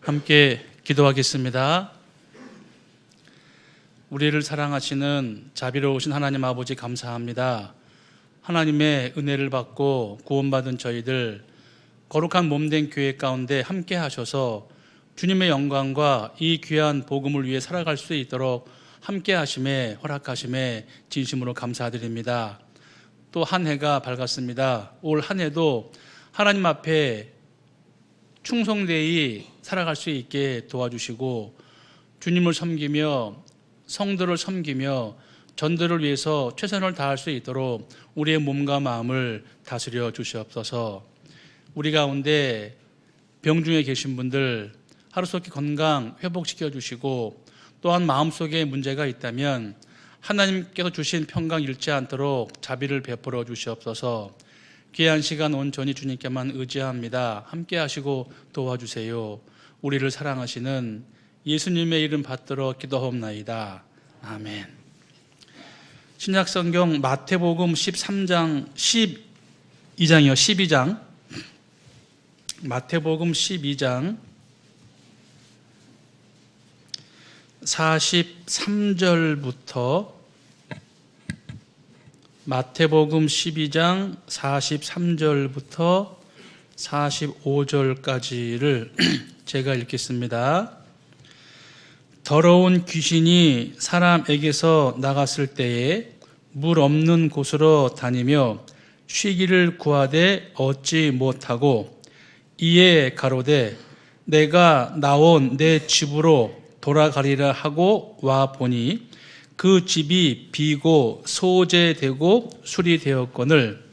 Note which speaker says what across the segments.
Speaker 1: 함께 기도하겠습니다. 우리를 사랑하시는 자비로우신 하나님 아버지 감사합니다. 하나님의 은혜를 받고 구원받은 저희들 거룩한 몸된 교회 가운데 함께 하셔서 주님의 영광과 이 귀한 복음을 위해 살아갈 수 있도록 함께 하심에 허락하심에 진심으로 감사드립니다. 또 한 해가 밝았습니다. 올 한 해도 하나님 앞에 충성되이 살아갈 수 있게 도와주시고 주님을 섬기며 성도를 섬기며 전도를 위해서 최선을 다할 수 있도록 우리의 몸과 마음을 다스려 주시옵소서. 우리 가운데 병중에 계신 분들 하루속히 건강 회복시켜 주시고 또한 마음속에 문제가 있다면 하나님께서 주신 평강 잃지 않도록 자비를 베풀어 주시옵소서. 귀한 시간 온전히 주님께만 의지합니다. 함께 하시고 도와주세요. 우리를 사랑하시는 예수님의 이름 받들어 기도하옵나이다. 아멘. 신약성경 마태복음 13장 12장 마태복음 12장 43절부터 마태복음 12장 43절부터 45절까지를 제가 읽겠습니다. 더러운 귀신이 사람에게서 나갔을 때에 물 없는 곳으로 다니며 쉬기를 구하되 얻지 못하고 이에 가로되 내가 나온 내 집으로 돌아가리라 하고 와 보니 그 집이 비고 소재되고 수리되었거늘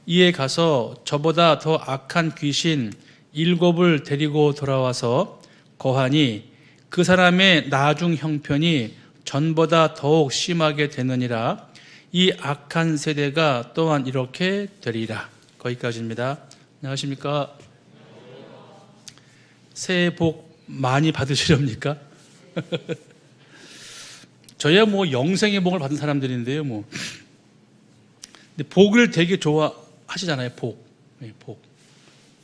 Speaker 1: 이에 가서 저보다 더 악한 귀신 7을 데리고 돌아와서 거하니 그 사람의 나중 형편이 전보다 더욱 심하게 되느니라. 이 악한 세대가 또한 이렇게 되리라. 거기까지입니다. 안녕하십니까? 새해 복 많이 받으시렵니까? 저야 영생의 복을 받은 사람들인데요, 근데 복을 되게 좋아하시잖아요, 복.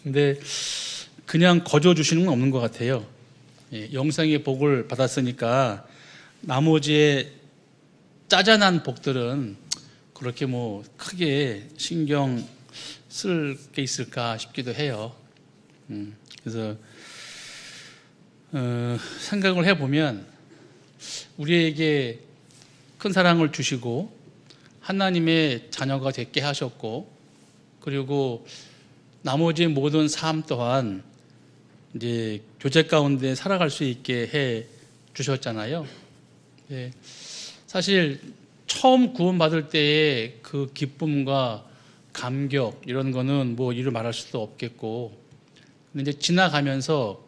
Speaker 1: 근데 그냥 거저 주시는 건 없는 것 같아요. 영생의 복을 받았으니까 나머지의 짜잔한 복들은 그렇게 크게 신경 쓸 게 있을까 싶기도 해요. 그래서 생각을 해보면 우리에게 큰 사랑을 주시고 하나님의 자녀가 되게 하셨고 그리고 나머지 모든 삶 또한 이제 교제 가운데 살아갈 수 있게 해 주셨잖아요. 사실 처음 구원받을 때의 그 기쁨과 감격 이런 거는 이루 말할 수도 없겠고 근데 이제 지나가면서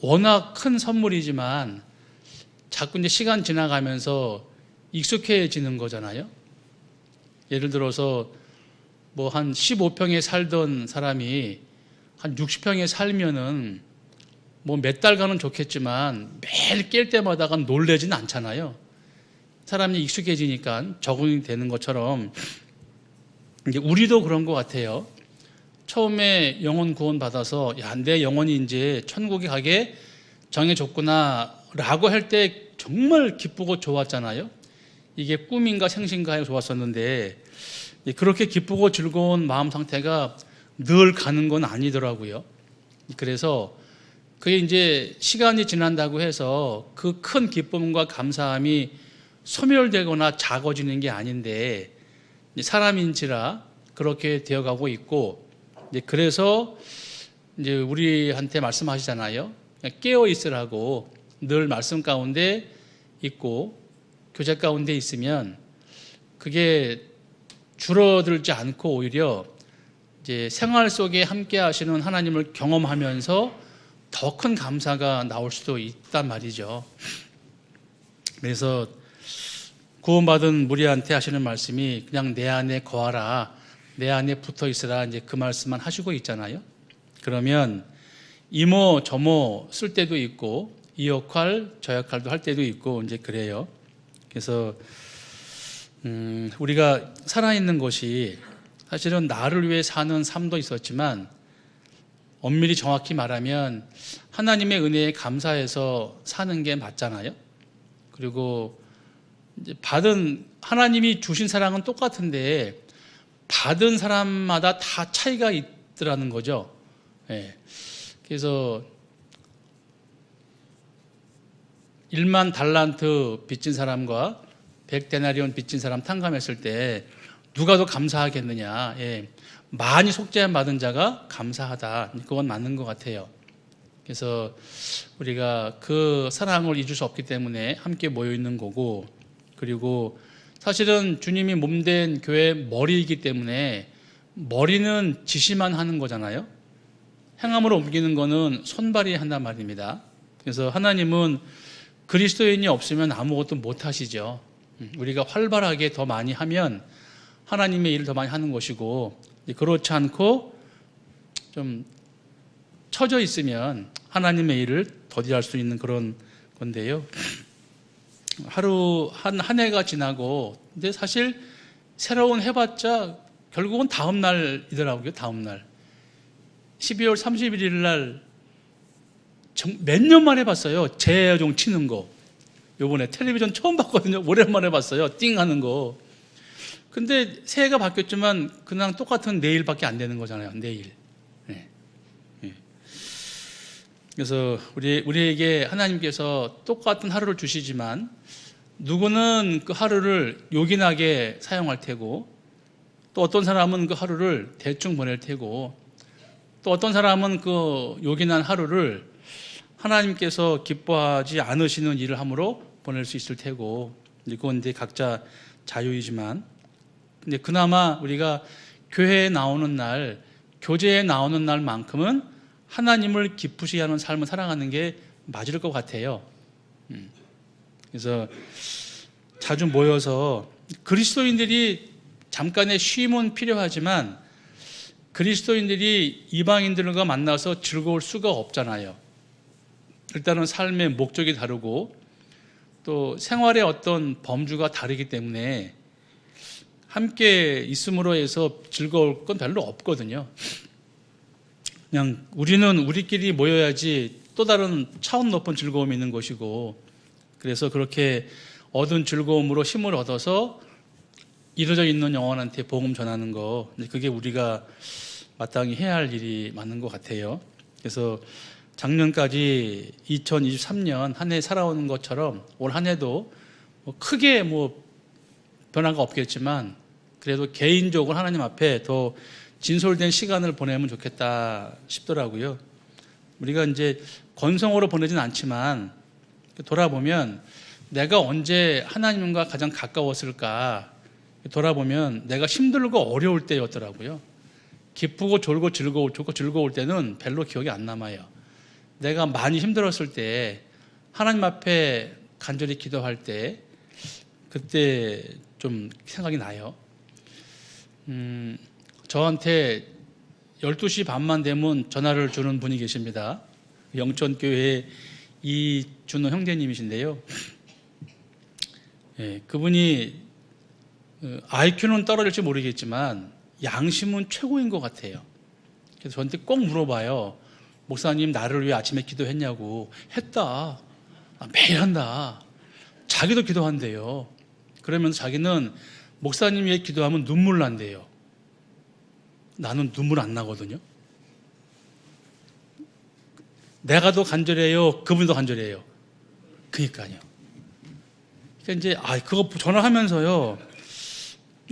Speaker 1: 워낙 큰 선물이지만 자꾸 이제 시간 지나가면서 익숙해지는 거잖아요. 예를 들어서 한 15평에 살던 사람이 한 60평에 살면은 몇 달간은 좋겠지만 매일 깰 때마다 놀래지는 않잖아요. 사람이 익숙해지니까 적응이 되는 것처럼 이제 우리도 그런 것 같아요. 처음에 영혼 구원 받아서 내 영혼이 이제 천국에 가게 정해졌구나 라고 할 때 정말 기쁘고 좋았잖아요. 이게 꿈인가 생신가 해서 좋았었는데 그렇게 기쁘고 즐거운 마음 상태가 늘 가는 건 아니더라고요. 그래서 그게 이제 시간이 지난다고 해서 그 큰 기쁨과 감사함이 소멸되거나 작아지는 게 아닌데 사람인지라 그렇게 되어가고 있고 그래서 이제 우리한테 말씀하시잖아요. 깨어 있으라고 늘 말씀 가운데 있고 교제 가운데 있으면 그게 줄어들지 않고 오히려 이제 생활 속에 함께 하시는 하나님을 경험하면서 더 큰 감사가 나올 수도 있단 말이죠. 그래서 구원받은 무리한테 하시는 말씀이 그냥 내 안에 거하라, 내 안에 붙어 있으라 이제 그 말씀만 하시고 있잖아요. 그러면 이모 저모 쓸 때도 있고 이 역할 저 역할도 할 때도 있고 이제 그래요. 그래서 우리가 살아있는 것이 사실은 나를 위해 사는 삶도 있었지만 엄밀히 정확히 말하면 하나님의 은혜에 감사해서 사는 게 맞잖아요. 그리고 이제 하나님이 주신 사랑은 똑같은데 받은 사람마다 다 차이가 있더라는 거죠. 예. 그래서 1만 달란트 빚진 사람과 100데나리온 빚진 사람 탕감했을 때 누가 더 감사하겠느냐. 예. 많이 속죄함 받은 자가 감사하다. 그건 맞는 것 같아요. 그래서 우리가 그 사랑을 잊을 수 없기 때문에 함께 모여 있는 거고, 그리고 사실은 주님이 몸된 교회 머리이기 때문에 머리는 지시만 하는 거잖아요. 행함으로 옮기는 거는 손발이 한단 말입니다. 그래서 하나님은 그리스도인이 없으면 아무것도 못 하시죠. 우리가 활발하게 더 많이 하면 하나님의 일을 더 많이 하는 것이고, 그렇지 않고 좀 처져 있으면 하나님의 일을 더디할 수 있는 그런 건데요. 하루 한 해가 지나고, 근데 사실 새로운 해봤자 결국은 다음 날이더라고요. 다음 날 12월 31일 날 몇 년 만에 봤어요. 재해종 치는 거. 요번에 텔레비전 처음 봤거든요. 오랜만에 봤어요. 띵 하는 거. 근데 새해가 바뀌었지만 그냥 똑같은 내일밖에 안 되는 거잖아요. 내일. 네. 네. 그래서 우리에게 하나님께서 똑같은 하루를 주시지만 누구는 그 하루를 요긴하게 사용할 테고, 또 어떤 사람은 그 하루를 대충 보낼 테고, 또 어떤 사람은 그 요긴한 하루를 하나님께서 기뻐하지 않으시는 일을 함으로 보낼 수 있을 테고, 그건 이제 각자 자유이지만, 근데 그나마 우리가 교회에 나오는 날, 교제에 나오는 날만큼은 하나님을 기쁘시게 하는 삶을 살아가는 게 맞을 것 같아요. 그래서 자주 모여서, 그리스도인들이 잠깐의 쉼은 필요하지만 그리스도인들이 이방인들과 만나서 즐거울 수가 없잖아요. 일단은 삶의 목적이 다르고 또 생활의 어떤 범주가 다르기 때문에 함께 있음으로 해서 즐거울 건 별로 없거든요. 그냥 우리는 우리끼리 모여야지 또 다른 차원 높은 즐거움이 있는 것이고, 그래서 그렇게 얻은 즐거움으로 힘을 얻어서 이루어져 있는 영혼한테 복음 전하는 거, 그게 우리가 마땅히 해야 할 일이 맞는 것 같아요. 그래서 작년까지 2023년 한 해 살아오는 것처럼 올 한 해도 크게 변화가 없겠지만 그래도 개인적으로 하나님 앞에 더 진솔된 시간을 보내면 좋겠다 싶더라고요. 우리가 이제 건성으로 보내진 않지만 돌아보면 내가 언제 하나님과 가장 가까웠을까 돌아보면 내가 힘들고 어려울 때였더라고요. 기쁘고 졸고 즐거울 때는 별로 기억이 안 남아요. 내가 많이 힘들었을 때, 하나님 앞에 간절히 기도할 때, 그때 좀 생각이 나요. 저한테 12시 반만 되면 전화를 주는 분이 계십니다. 영천교회 이준호 형제님이신데요. 예, 그분이 IQ는 떨어질지 모르겠지만 양심은 최고인 것 같아요. 그래서 저한테 꼭 물어봐요. 목사님, 나를 위해 아침에 기도했냐고. 했다. 매일 한다. 자기도 기도한대요. 그러면서 자기는 목사님 위해 기도하면 눈물 난대요. 나는 눈물 안 나거든요. 내가 더 간절해요? 그분도 간절해요? 그러니까요. 그러니까 이제 그거 전화하면서요,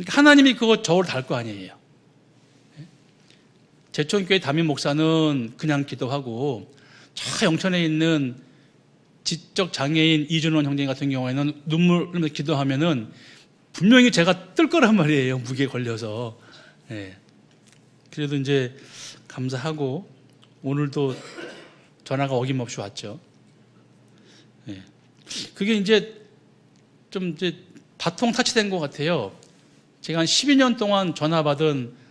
Speaker 1: 하나님이 그거 저를 달 거 아니에요. 제천교회 담임 목사는 그냥 기도하고, 저 영천에 있는 지적 장애인 이준원 형제 같은 경우에는 눈물 흘리면서 기도하면은 분명히 제가 뜰 거란 말이에요. 무게에 걸려서. 예. 그래도 이제 감사하고 오늘도 전화가 어김없이 왔죠. 예. 그게 이제 좀 바통 타치된 것 같아요. 제가 한 12년 동안 전화 받은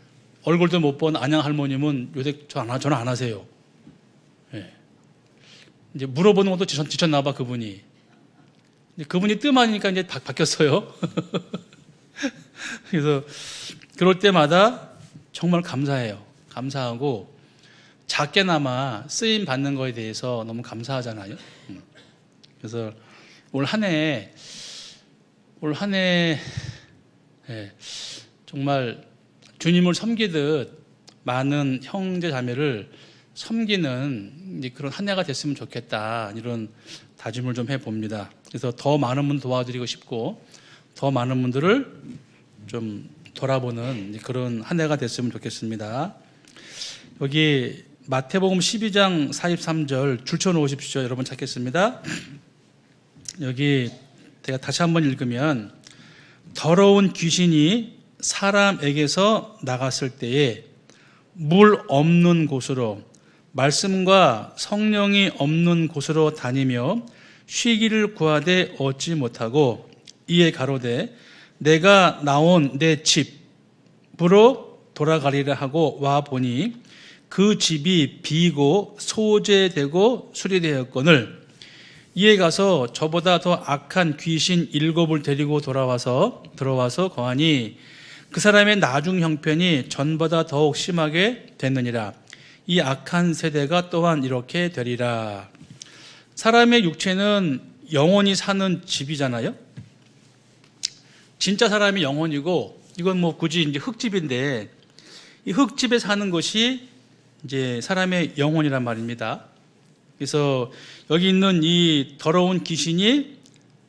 Speaker 1: 얼굴도 못 본 안양 할머님은 요새 전화 안 하세요. 예. 이제 물어보는 것도 지쳤나 봐, 그분이. 그분이 뜸하니까 이제 바뀌었어요. 그래서 그럴 때마다 정말 감사해요. 감사하고, 작게나마 쓰임 받는 거에 대해서 너무 감사하잖아요. 그래서 올 한 해 정말 주님을 섬기듯 많은 형제 자매를 섬기는 그런 한 해가 됐으면 좋겠다, 이런 다짐을 좀 해봅니다. 그래서 더 많은 분 도와드리고 싶고 더 많은 분들을 좀 돌아보는 그런 한 해가 됐으면 좋겠습니다. 여기 마태복음 12장 43절 줄쳐 놓으십시오. 여러분 찾겠습니다. 여기 제가 다시 한번 읽으면, 더러운 귀신이 사람에게서 나갔을 때에 물 없는 곳으로, 말씀과 성령이 없는 곳으로 다니며 쉬기를 구하되 얻지 못하고, 이에 가로되 내가 나온 내 집으로 돌아가리라 하고 와 보니 그 집이 비고 소재되고 수리되었거늘, 이에 가서 저보다 더 악한 귀신 7을 데리고 들어와서 거하니 그 사람의 나중 형편이 전보다 더욱 심하게 됐느니라. 이 악한 세대가 또한 이렇게 되리라. 사람의 육체는 영혼이 사는 집이잖아요. 진짜 사람이 영혼이고, 이건 뭐 굳이 이제 흙집인데, 이 흙집에 사는 것이 이제 사람의 영혼이란 말입니다. 그래서 여기 있는 이 더러운 귀신이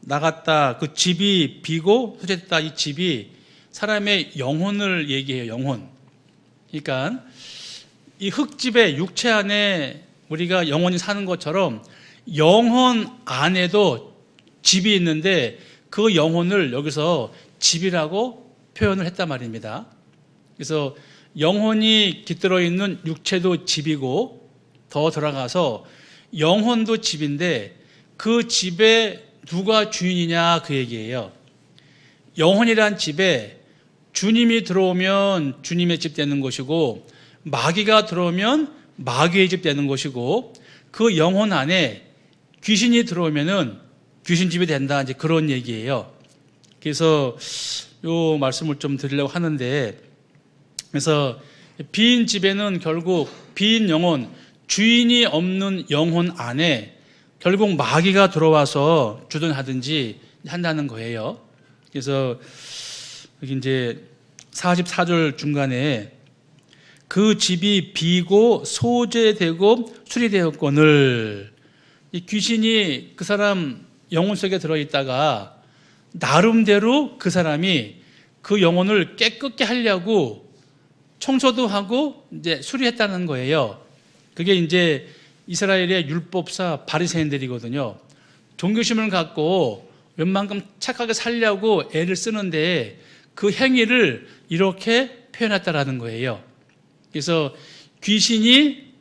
Speaker 1: 나갔다, 그 집이 비고 소재됐다, 이 집이 사람의 영혼을 얘기해요. 영혼. 그러니까 이 흙집의 육체 안에 우리가 영혼이 사는 것처럼 영혼 안에도 집이 있는데, 그 영혼을 여기서 집이라고 표현을 했단 말입니다. 그래서 영혼이 깃들어 있는 육체도 집이고, 더 들어가서 영혼도 집인데 그 집에 누가 주인이냐, 그 얘기예요. 영혼이란 집에 주님이 들어오면 주님의 집 되는 것이고, 마귀가 들어오면 마귀의 집 되는 것이고, 그 영혼 안에 귀신이 들어오면은 귀신 집이 된다, 이제 그런 얘기예요. 그래서 요 말씀을 좀 드리려고 하는데, 그래서 빈 집에는 결국 빈 영혼, 주인이 없는 영혼 안에 결국 마귀가 들어와서 주둔하든지 한다는 거예요. 그래서 여기 이제 44절 중간에 그 집이 비고 소재되고 수리되었거늘, 이 귀신이 그 사람 영혼 속에 들어있다가 나름대로 그 사람이 그 영혼을 깨끗게 하려고 청소도 하고 이제 수리했다는 거예요. 그게 이제 이스라엘의 율법사 바리새인들이거든요. 종교심을 갖고 웬만큼 착하게 살려고 애를 쓰는데 그 행위를 이렇게 표현했다라는 거예요. 그래서 귀신이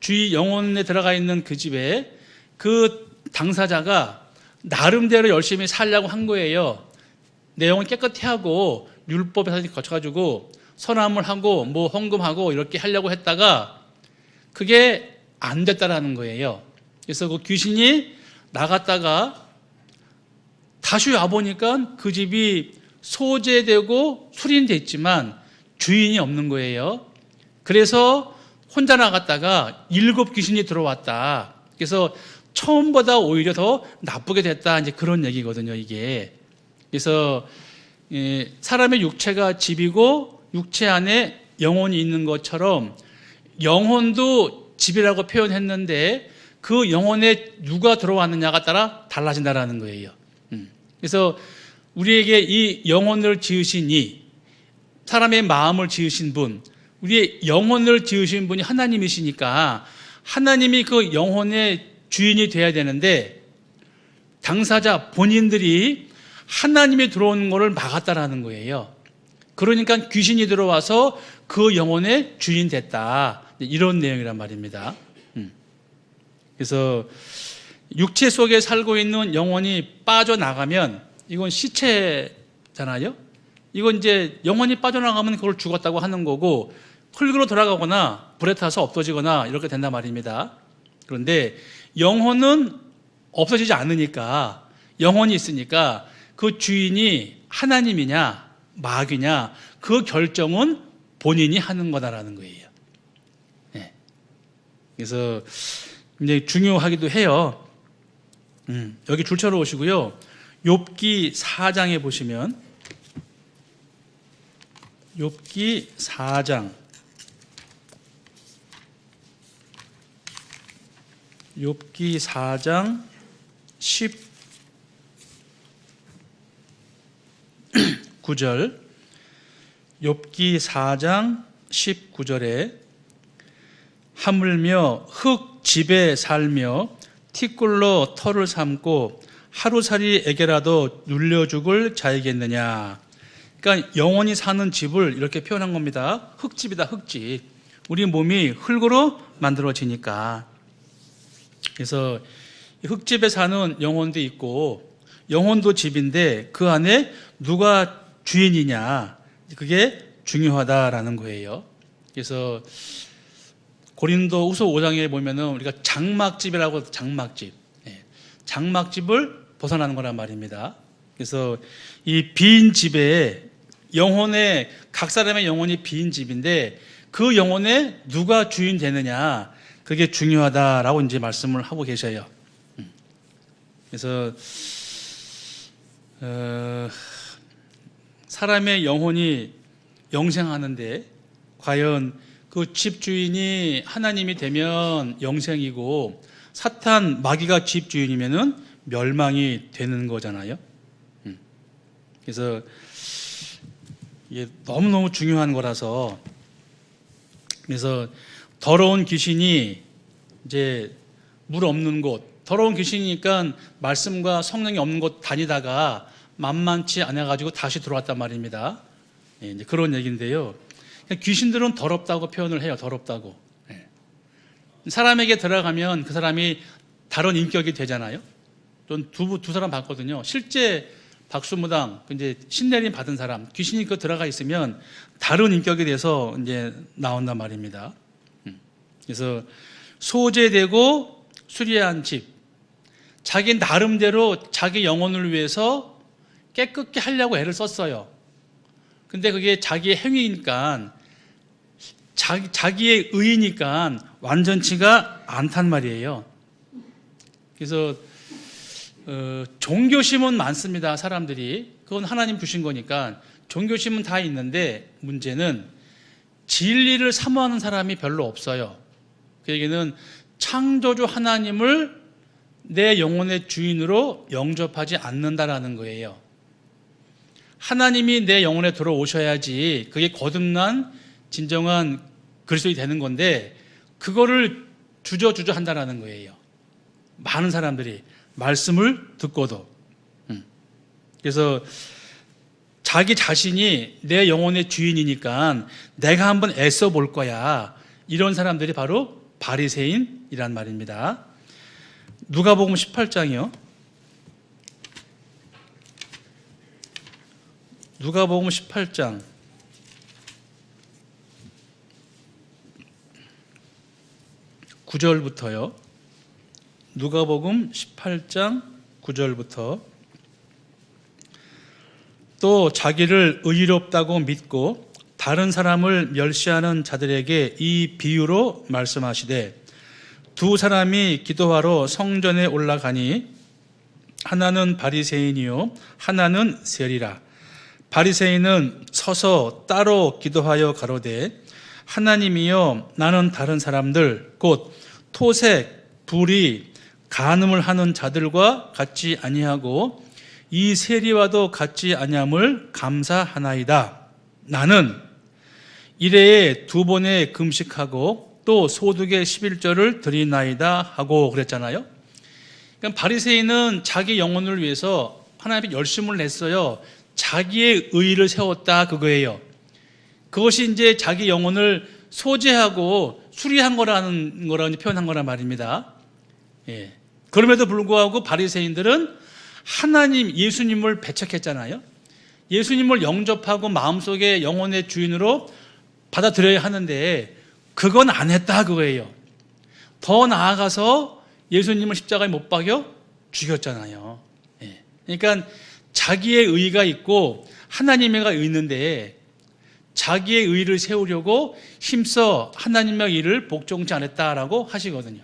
Speaker 1: 주의 영혼에 들어가 있는 그 집에 그 당사자가 나름대로 열심히 살려고 한 거예요. 내 영혼 깨끗해 하고 율법에서 거쳐가지고 선함을 하고 뭐 헌금하고 이렇게 하려고 했다가 그게 안 됐다라는 거예요. 그래서 그 귀신이 나갔다가 다시 와보니까 그 집이 소재되고 수리됐지만 주인이 없는 거예요. 그래서 혼자 나갔다가 7 귀신이 들어왔다. 그래서 처음보다 오히려 더 나쁘게 됐다, 이제 그런 얘기거든요, 이게. 그래서 사람의 육체가 집이고 육체 안에 영혼이 있는 것처럼 영혼도 집이라고 표현했는데 그 영혼에 누가 들어왔느냐가 따라 달라진다라는 거예요. 그래서 우리에게 이 영혼을 지으신 이 사람의 마음을 지으신 분, 우리의 영혼을 지으신 분이 하나님이시니까 하나님이 그 영혼의 주인이 돼야 되는데 당사자 본인들이 하나님이 들어오는 것을 막았다라는 거예요. 그러니까 귀신이 들어와서 그 영혼의 주인 됐다, 이런 내용이란 말입니다. 그래서 육체 속에 살고 있는 영혼이 빠져나가면 이건 시체잖아요. 이건 이제 영혼이 빠져나가면 그걸 죽었다고 하는 거고, 흙으로 돌아가거나 불에 타서 없어지거나 이렇게 된단 말입니다. 그런데 영혼은 없어지지 않으니까, 영혼이 있으니까 그 주인이 하나님이냐 마귀냐 그 결정은 본인이 하는 거다라는 거예요. 네. 그래서 굉장히 중요하기도 해요. 여기 줄쳐러 오시고요. 욥기 4장에 보시면 욥기 4장 욥기 4장 19절 욥기 4장 19절에 하물며 흙 집에 살며 티끌로 털을 삼고 하루살이에게라도 눌려 죽을 자이겠느냐. 그러니까 영원히 사는 집을 이렇게 표현한 겁니다. 흙집이다, 흙집. 우리 몸이 흙으로 만들어지니까. 그래서 흙집에 사는 영혼도 있고 영혼도 집인데 그 안에 누가 주인이냐, 그게 중요하다라는 거예요. 그래서 고린도후서 5장에 보면은 우리가 장막집이라고 해서 장막집, 장막집을 벗어나는 거란 말입니다. 그래서 이 빈 집에 영혼의 각 사람의 영혼이 빈 집인데 그 영혼에 누가 주인 되느냐, 그게 중요하다라고 이제 말씀을 하고 계셔요. 그래서 사람의 영혼이 영생하는데 과연 그 집 주인이 하나님이 되면 영생이고 사탄 마귀가 집 주인이면은 멸망이 되는 거잖아요. 그래서 이게 너무너무 중요한 거라서, 그래서 더러운 귀신이 이제 물 없는 곳, 더러운 귀신이니까 말씀과 성령이 없는 곳 다니다가 만만치 않아가지고 다시 들어왔단 말입니다. 이제 그런 얘기인데요. 귀신들은 더럽다고 표현을 해요. 더럽다고. 사람에게 들어가면 그 사람이 다른 인격이 되잖아요. 전 두 사람 봤거든요. 실제 박수무당, 이제 신내림 받은 사람, 귀신이 그 들어가 있으면 다른 인격이 돼서 이제 나온단 말입니다. 그래서 소재되고 수리한 집, 자기 나름대로 자기 영혼을 위해서 깨끗게 하려고 애를 썼어요. 근데 그게 자기의 행위니까, 자기의 의니까 완전치가 않단 말이에요. 그래서 종교심은 많습니다. 사람들이. 그건 하나님 주신 거니까 종교심은 다 있는데 문제는 진리를 사모하는 사람이 별로 없어요. 그 얘기는 창조주 하나님을 내 영혼의 주인으로 영접하지 않는다라는 거예요. 하나님이 내 영혼에 들어오셔야지 그게 거듭난 진정한 그리스도인이 되는 건데 그거를 주저주저 한다라는 거예요. 많은 사람들이 말씀을 듣고도. 그래서 자기 자신이 내 영혼의 주인이니까 내가 한번 애써 볼 거야, 이런 사람들이 바로 바리새인이란 말입니다. 누가복음 18장이요. 누가복음 18장 9절부터요. 누가복음 18장 9절부터 또 자기를 의롭다고 믿고 다른 사람을 멸시하는 자들에게 이 비유로 말씀하시되, 두 사람이 기도하러 성전에 올라가니 하나는 바리새인이요 하나는 세리라. 바리새인은 서서 따로 기도하여 가로되, 하나님이여, 나는 다른 사람들 곧 토색, 불의, 간음을 하는 자들과 같지 아니하고 이 세리와도 같지 아니함을 감사하나이다. 나는 일해에 2번의 금식하고 또 소득의 11조를 드리나이다 하고 그랬잖아요. 그러니까 바리새인은 자기 영혼을 위해서 하나님께 열심을 냈어요. 자기의 의의를 세웠다, 그거예요. 그것이 이제 자기 영혼을 소재하고 수리한 거라는 표현한 거란 말입니다. 예. 그럼에도 불구하고 바리새인들은 하나님, 예수님을 배척했잖아요. 예수님을 영접하고 마음속에 영혼의 주인으로 받아들여야 하는데 그건 안 했다, 그거예요. 더 나아가서 예수님을 십자가에 못 박여 죽였잖아요. 예. 그러니까 자기의 의의가 있고 하나님의 의의가 있는데 자기의 의를 세우려고 힘써 하나님의 일을 복종치 않았다라고 하시거든요.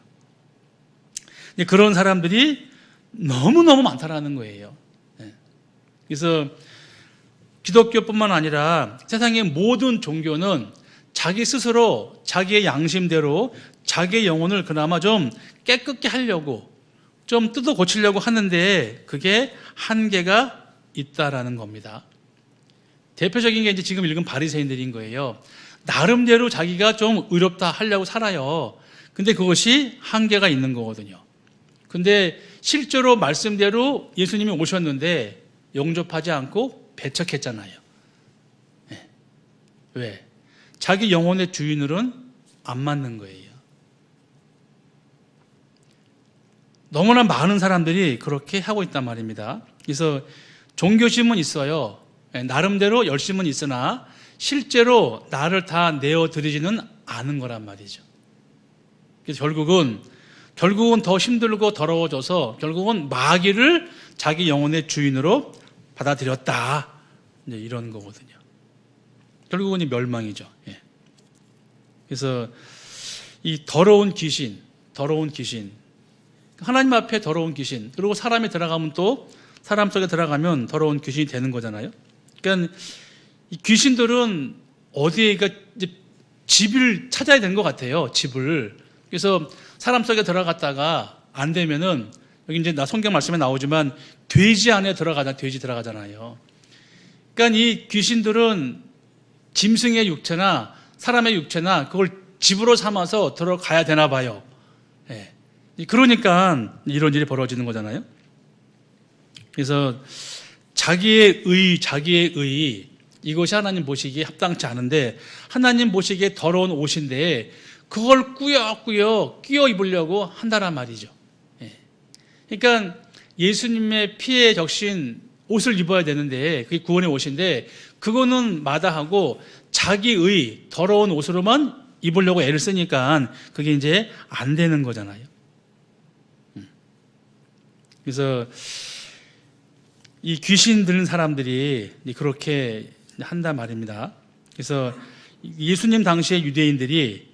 Speaker 1: 그런 사람들이 너무너무 많다라는 거예요. 그래서 기독교뿐만 아니라 세상의 모든 종교는 자기 스스로 자기의 양심대로 자기의 영혼을 그나마 좀 깨끗게 하려고 좀 뜯어 고치려고 하는데 그게 한계가 있다라는 겁니다. 대표적인 게 이제 지금 읽은 바리새인들인 거예요. 나름대로 자기가 좀 의롭다 하려고 살아요. 근데 그것이 한계가 있는 거거든요. 근데 실제로 말씀대로 예수님이 오셨는데 영접하지 않고 배척했잖아요. 네. 왜? 자기 영혼의 주인으로는 안 맞는 거예요. 너무나 많은 사람들이 그렇게 하고 있단 말입니다. 그래서 종교심은 있어요. 나름대로 열심은 있으나 실제로 나를 다 내어드리지는 않은 거란 말이죠. 그래서 결국은 더 힘들고 더러워져서 결국은 마귀를 자기 영혼의 주인으로 받아들였다. 이제 이런 거거든요. 결국은 이 멸망이죠. 예. 그래서 이 더러운 귀신, 하나님 앞에 더러운 귀신, 그리고 사람이 들어가면 또 사람 속에 들어가면 더러운 귀신이 되는 거잖아요. 그러니까 이 귀신들은 어디에 이제 집을 찾아야 되는 것 같아요. 집을. 그래서 사람 속에 들어갔다가 안 되면은 여기 이제 성경 말씀에 나오지만 돼지 안에 돼지 들어가잖아요. 그러니까 이 귀신들은 짐승의 육체나 사람의 육체나 그걸 집으로 삼아서 들어가야 되나 봐요. 예. 그러니까 이런 일이 벌어지는 거잖아요. 그래서 자기의 의 이것이 하나님 보시기에 합당치 않은데 하나님 보시기에 더러운 옷인데 그걸 꾸역꾸역 끼워 입으려고 한다란 말이죠. 예. 그러니까 예수님의 피에 적신 옷을 입어야 되는데 그게 구원의 옷인데 그거는 마다하고 자기의 더러운 옷으로만 입으려고 애를 쓰니까 그게 이제 안 되는 거잖아요. 그래서 이 귀신 들린 사람들이 그렇게 한단 말입니다. 그래서 예수님 당시의 유대인들이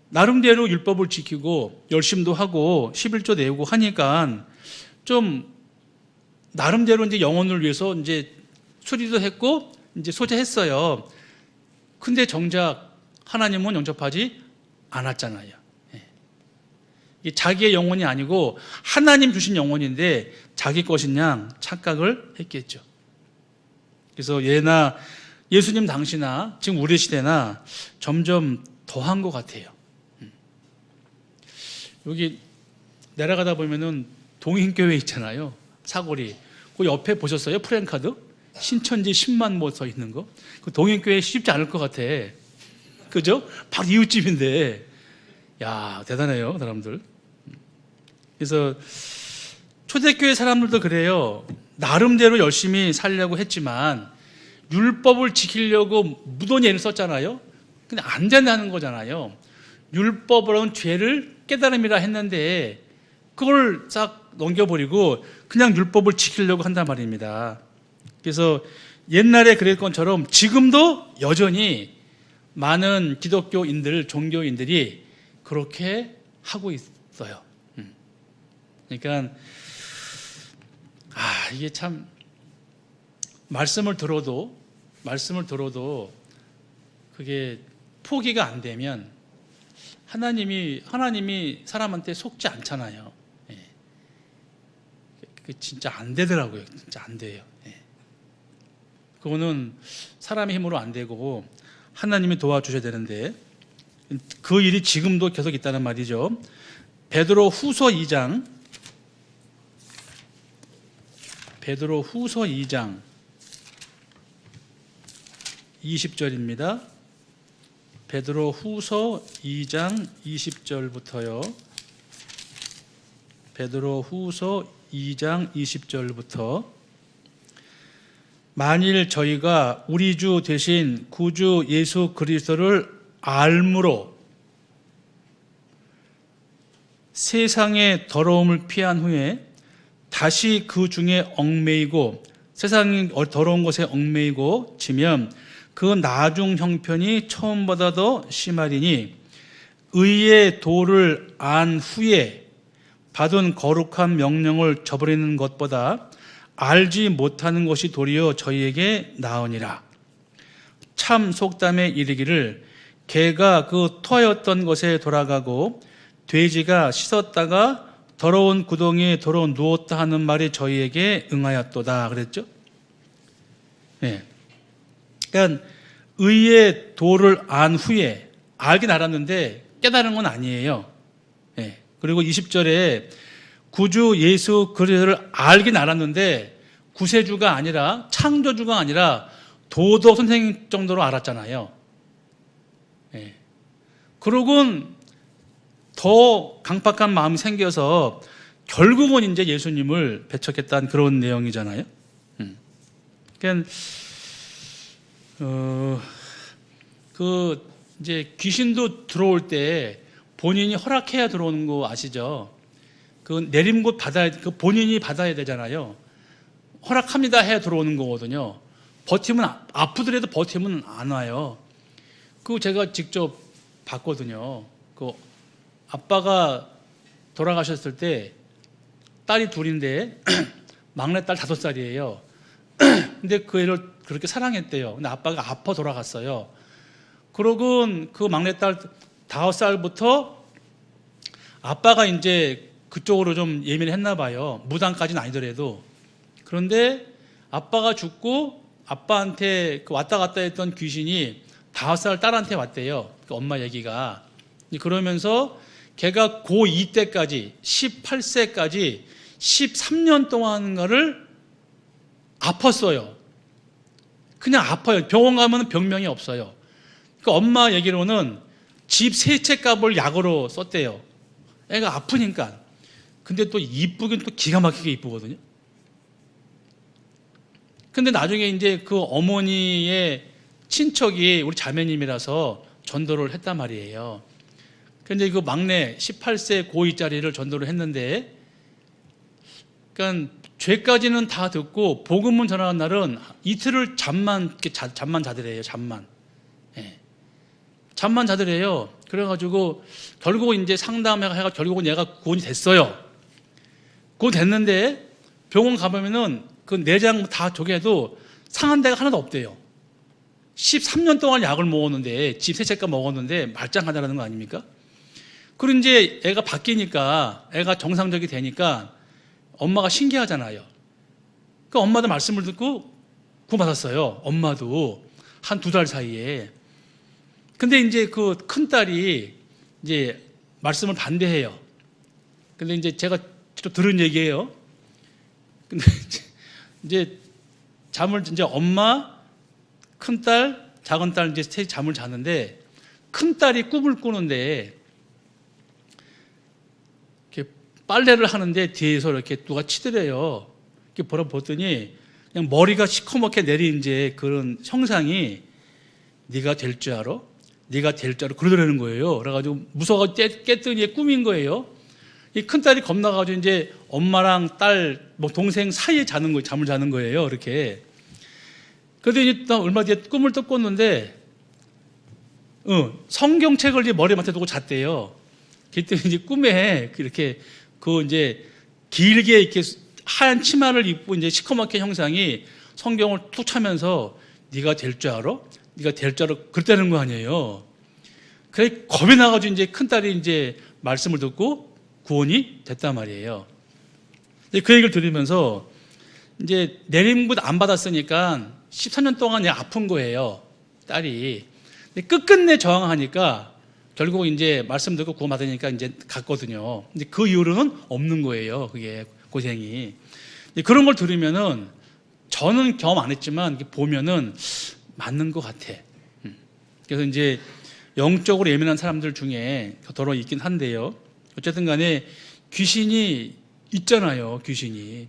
Speaker 1: 나름대로 율법을 지키고 열심도 하고 11조 내고 하니까 좀 나름대로 이제 영혼을 위해서 이제 수리도 했고 이제 소재했어요. 근데 정작 하나님은 영접하지 않았잖아요. 예. 자기의 영혼이 아니고 하나님 주신 영혼인데 자기 것인 양 착각을 했겠죠. 그래서 예수님 당시나 지금 우리 시대나 점점 더한 것 같아요. 여기 내려가다 보면은 동인교회 있잖아요. 사거리. 그 옆에 보셨어요? 프랜카드? 신천지 10만 뭐 써 있는 거. 그 동인교회 쉽지 않을 것 같아. 그죠? 바로 이웃집인데. 야, 대단해요, 사람들. 그래서 초대교회 사람들도 그래요. 나름대로 열심히 살려고 했지만 율법을 지키려고 무던히 애를 썼잖아요. 근데 안 된다는 거잖아요. 율법으로는 죄를 깨달음이라 했는데 그걸 싹 넘겨버리고 그냥 율법을 지키려고 한단 말입니다. 그래서 옛날에 그랬던 것처럼 지금도 여전히 많은 기독교인들, 종교인들이 그렇게 하고 있어요. 그러니까 이게 참 말씀을 들어도 그게 포기가 안 되면 하나님이 사람한테 속지 않잖아요. 예. 진짜 안 되더라고요. 진짜 안 돼요. 예. 그거는 사람의 힘으로 안 되고 하나님이 도와주셔야 되는데 그 일이 지금도 계속 있다는 말이죠. 베드로 후서 2장 20절입니다. 베드로 후서 2장 20절부터요. 베드로 후서 2장 20절부터 만일 저희가 우리 주 대신 구주 예수 그리스도를 알므로 세상의 더러움을 피한 후에 다시 그 중에 얽매이고 세상의 더러운 것에 얽매이고 지면 그 나중 형편이 처음보다 더 심하리니 의의 도를 안 후에 받은 거룩한 명령을 저버리는 것보다 알지 못하는 것이 도리어 저희에게 나으니라. 참 속담에 이르기를 개가 그 토하였던 것에 돌아가고 돼지가 씻었다가 더러운 구덩이에 도로 누웠다 하는 말이 저희에게 응하였도다 그랬죠. 네. 그러니까 의의 도를 안 후에 알긴 알았는데 깨달은 건 아니에요. 네. 그리고 20절에 구주 예수 그리스도를 알긴 알았는데 구세주가 아니라 창조주가 아니라 도덕 선생님 정도로 알았잖아요. 네. 그러곤 더 강팍한 마음이 생겨서 결국은 이제 예수님을 배척했다는 그런 내용이잖아요. 그러니까 그 이제 귀신도 들어올 때 본인이 허락해야 들어오는 거 아시죠? 그 내림굿 받아야 그 본인이 받아야 되잖아요. 허락합니다 해야 들어오는 거거든요. 버티면 아프더라도 버티면 안 와요. 그거 제가 직접 봤거든요. 그 아빠가 돌아가셨을 때 딸이 둘인데 막내딸 5살이에요. 근데 그 애를 그렇게 사랑했대요. 근데 아빠가 아파 돌아갔어요. 그러곤 그 막내딸 5살부터 아빠가 이제 그쪽으로 좀 예민했나 봐요. 무당까지는 아니더라도. 그런데 아빠가 죽고 아빠한테 그 왔다 갔다 했던 귀신이 5살 딸한테 왔대요. 그 엄마 얘기가. 그러면서 걔가 고2 때까지 18세까지 13년 동안가를 아팠어요. 그냥 아파요. 병원 가면 병명이 없어요. 그러니까 엄마 얘기로는 집 세 채 값을 약으로 썼대요. 애가 아프니까. 근데 또 이쁘긴 또 기가 막히게 이쁘거든요. 근데 나중에 이제 그 어머니의 친척이 우리 자매님이라서 전도를 했단 말이에요. 근데 그 막내 18세 고2짜리를 전도를 했는데, 그러니까 죄까지는 다 듣고 복음문 전하는 날은 이틀을 잠만 자더래요. 잠만. 예. 잠만 자더래요. 그래가지고 결국 이제 상담해가 결국은 얘가 구원이 됐어요. 구원 됐는데 병원 가보면은 그 내장 다 저기해도 상한 데가 하나도 없대요. 13년 동안 약을 먹었는데 집 세 채가 먹었는데 말짱하다라는 거 아닙니까? 그리고 이제 애가 바뀌니까 애가 정상적이 되니까 엄마가 신기하잖아요. 그 엄마도 말씀을 듣고 구원받았어요. 엄마도 한 2달 사이에. 근데 이제 그 큰딸이 이제 말씀을 반대해요. 근데 이제 제가 직접 들은 얘기예요. 근데 이제 잠을 이제 엄마, 큰딸, 작은딸 이제 셋이 잠을 자는데 큰딸이 꿈을 꾸는데 이렇게 빨래를 하는데 뒤에서 이렇게 누가 치더래요. 이렇게 보더니 그냥 머리가 시커멓게 내린 이제 그런 형상이 네가 될 줄 알아? 네가 될 줄 알아? 그러더라는 거예요. 그래가지고 무서워 깼더니 꿈인 거예요. 이 큰딸이 겁나가지고 이제 엄마랑 딸, 뭐 동생 사이에 잠을 자는 거예요. 이렇게. 그랬더니 또 얼마 뒤에 꿈을 또 꿨는데, 성경책을 이제 머리 맡에 두고 잤대요. 그랬더니 이제 꿈에 이렇게 그 이제 길게 이렇게 하얀 치마를 입고 이제 시커멓게 형상이 성경을 툭 차면서 네가 될 줄 알아? 네가 될 줄 알아? 그랬다는 거 아니에요. 그래 겁이 나가지고 이제 큰딸이 이제 말씀을 듣고 구원이 됐단 말이에요. 그 얘기를 들으면서 이제 내림굿 안 받았으니까 14년 동안 아픈 거예요. 딸이. 근데 끝끝내 저항하니까 결국 이제 말씀 듣고 구원 받으니까 이제 갔거든요. 근데 그 이후로는 없는 거예요. 그게 고생이. 그런 걸 들으면은 저는 경험 안 했지만 보면은 맞는 것 같아. 그래서 이제 영적으로 예민한 사람들 중에 더러 있긴 한데요. 어쨌든 간에 귀신이 있잖아요. 귀신이.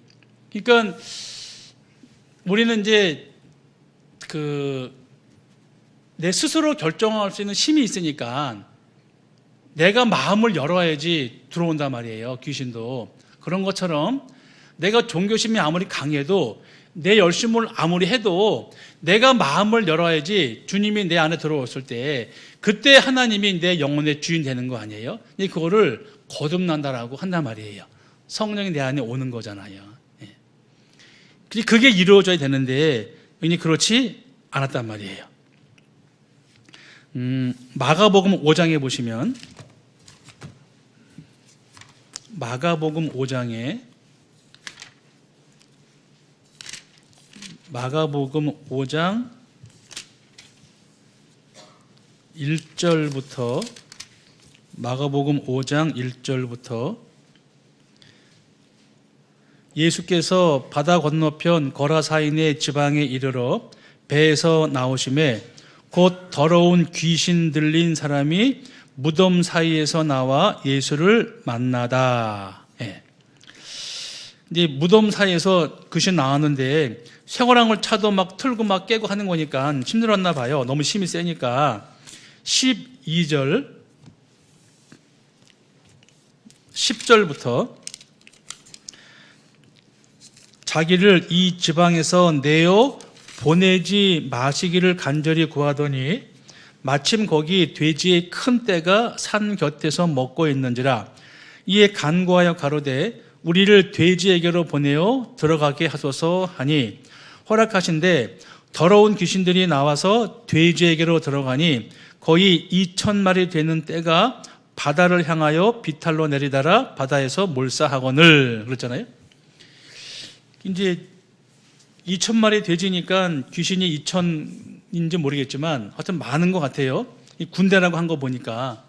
Speaker 1: 그러니까 우리는 이제 내 스스로 결정할 수 있는 힘이 있으니까 내가 마음을 열어야지 들어온단 말이에요. 귀신도. 그런 것처럼 내가 종교심이 아무리 강해도 내 열심을 아무리 해도 내가 마음을 열어야지 주님이 내 안에 들어왔을 때 그때 하나님이 내 영혼의 주인 되는 거 아니에요? 그거를 거듭난다라고 한단 말이에요. 성령이 내 안에 오는 거잖아요. 그게 이루어져야 되는데 그렇지 않았단 말이에요. 마가복음 5장에 보시면 마가복음 5장 1절부터 마가복음 5장 1절부터 예수께서 바다 건너편 거라사인의 지방에 이르러 배에서 나오심에 곧 더러운 귀신 들린 사람이 무덤 사이에서 나와 예수를 만나다. 이제 무덤 사이에서 귀신 나왔는데 쇠고랑을 차도 막 틀고 막 깨고 하는 거니까 힘들었나 봐요. 너무 힘이 세니까. 12절 10절부터 자기를 이 지방에서 내어 보내지 마시기를 간절히 구하더니 마침 거기 돼지의 큰 떼가 산 곁에서 먹고 있는지라. 이에 간구하여 가로되 우리를 돼지에게로 보내어 들어가게 하소서 하니 허락하신대 더러운 귀신들이 나와서 돼지에게로 들어가니 거의 2,000마리 되는 떼가 바다를 향하여 비탈로 내리다라 바다에서 몰사하거늘. 그랬잖아요. 이제 2,000마리 돼지니까 귀신이 2,000인지 모르겠지만 하여튼 많은 것 같아요. 이 군대라고 한 거 보니까.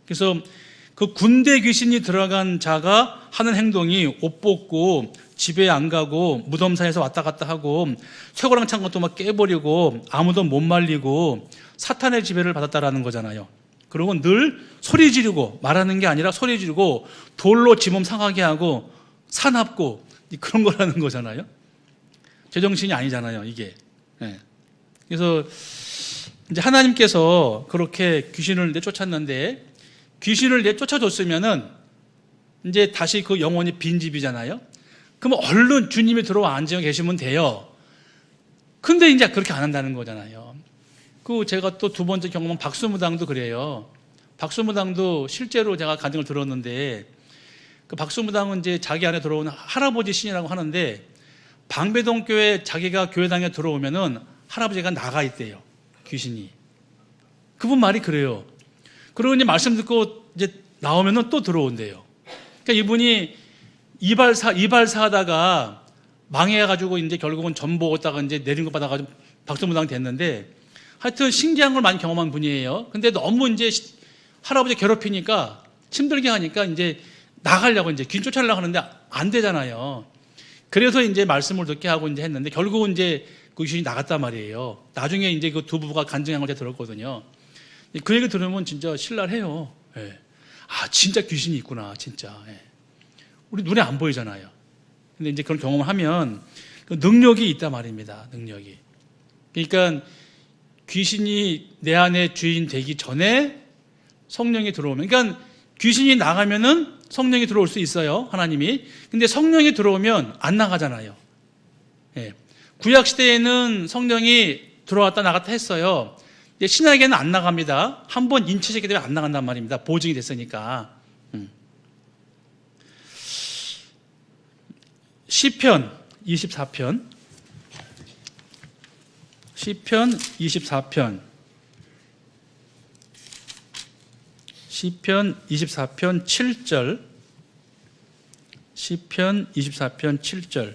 Speaker 1: 그래서 그 군대 귀신이 들어간 자가 하는 행동이 옷 벗고 집에 안 가고 무덤 사이에서 왔다 갔다 하고 쇠고랑 찬 것도 막 깨버리고 아무도 못 말리고 사탄의 지배를 받았다라는 거잖아요. 그리고 늘 소리 지르고 말하는 게 아니라 소리 지르고 돌로 지 몸 상하게 하고 사납고 그런 거라는 거잖아요. 제정신이 아니잖아요, 이게. 그래서 이제 하나님께서 그렇게 귀신을 내쫓았는데 귀신을 내쫓아줬으면은 이제 다시 그 영혼이 빈집이잖아요. 그럼 얼른 주님이 들어와 앉아 계시면 돼요. 근데 이제 그렇게 안 한다는 거잖아요. 그 제가 또 두 번째 경험은 박수무당도 그래요. 박수무당도 실제로 제가 간증을 들었는데 그 박수무당은 이제 자기 안에 들어오는 할아버지 신이라고 하는데 방배동 교회 자기가 교회당에 들어오면은 할아버지가 나가 있대요. 귀신이. 그분 말이 그래요. 그리고 이제 말씀 듣고 이제 나오면은 또 들어온대요. 그러니까 이분이 이발사 하다가 망해가지고 이제 결국은 전보 얻다가 이제 내린 것 받아가지고 박수무당 됐는데 하여튼 신기한 걸 많이 경험한 분이에요. 근데 너무 이제 할아버지 괴롭히니까 힘들게 하니까 이제 나가려고 이제 귀신 쫓아내려고 하는데 안 되잖아요. 그래서 이제 말씀을 듣게 하고 이제 했는데 결국은 이제 그 귀신이 나갔단 말이에요. 나중에 이제 그 두 부부가 간증한 걸 제가 들었거든요. 그 얘기 들으면 진짜 신랄해요. 아, 진짜 귀신이 있구나, 진짜. 우리 눈에 안 보이잖아요. 근데 이제 그런 경험을 하면 그 능력이 있단 말입니다. 능력이. 그러니까 귀신이 내 안에 주인 되기 전에 성령이 들어오면, 그러니까 귀신이 나가면은 성령이 들어올 수 있어요. 하나님이. 근데 성령이 들어오면 안 나가잖아요. 구약 시대에는 성령이 들어왔다 나갔다 했어요. 신약에는 안 나갑니다. 한번 인치시게 되면 안 나간단 말입니다. 보증이 됐으니까. 시편 24편 7절 시편 24편 7절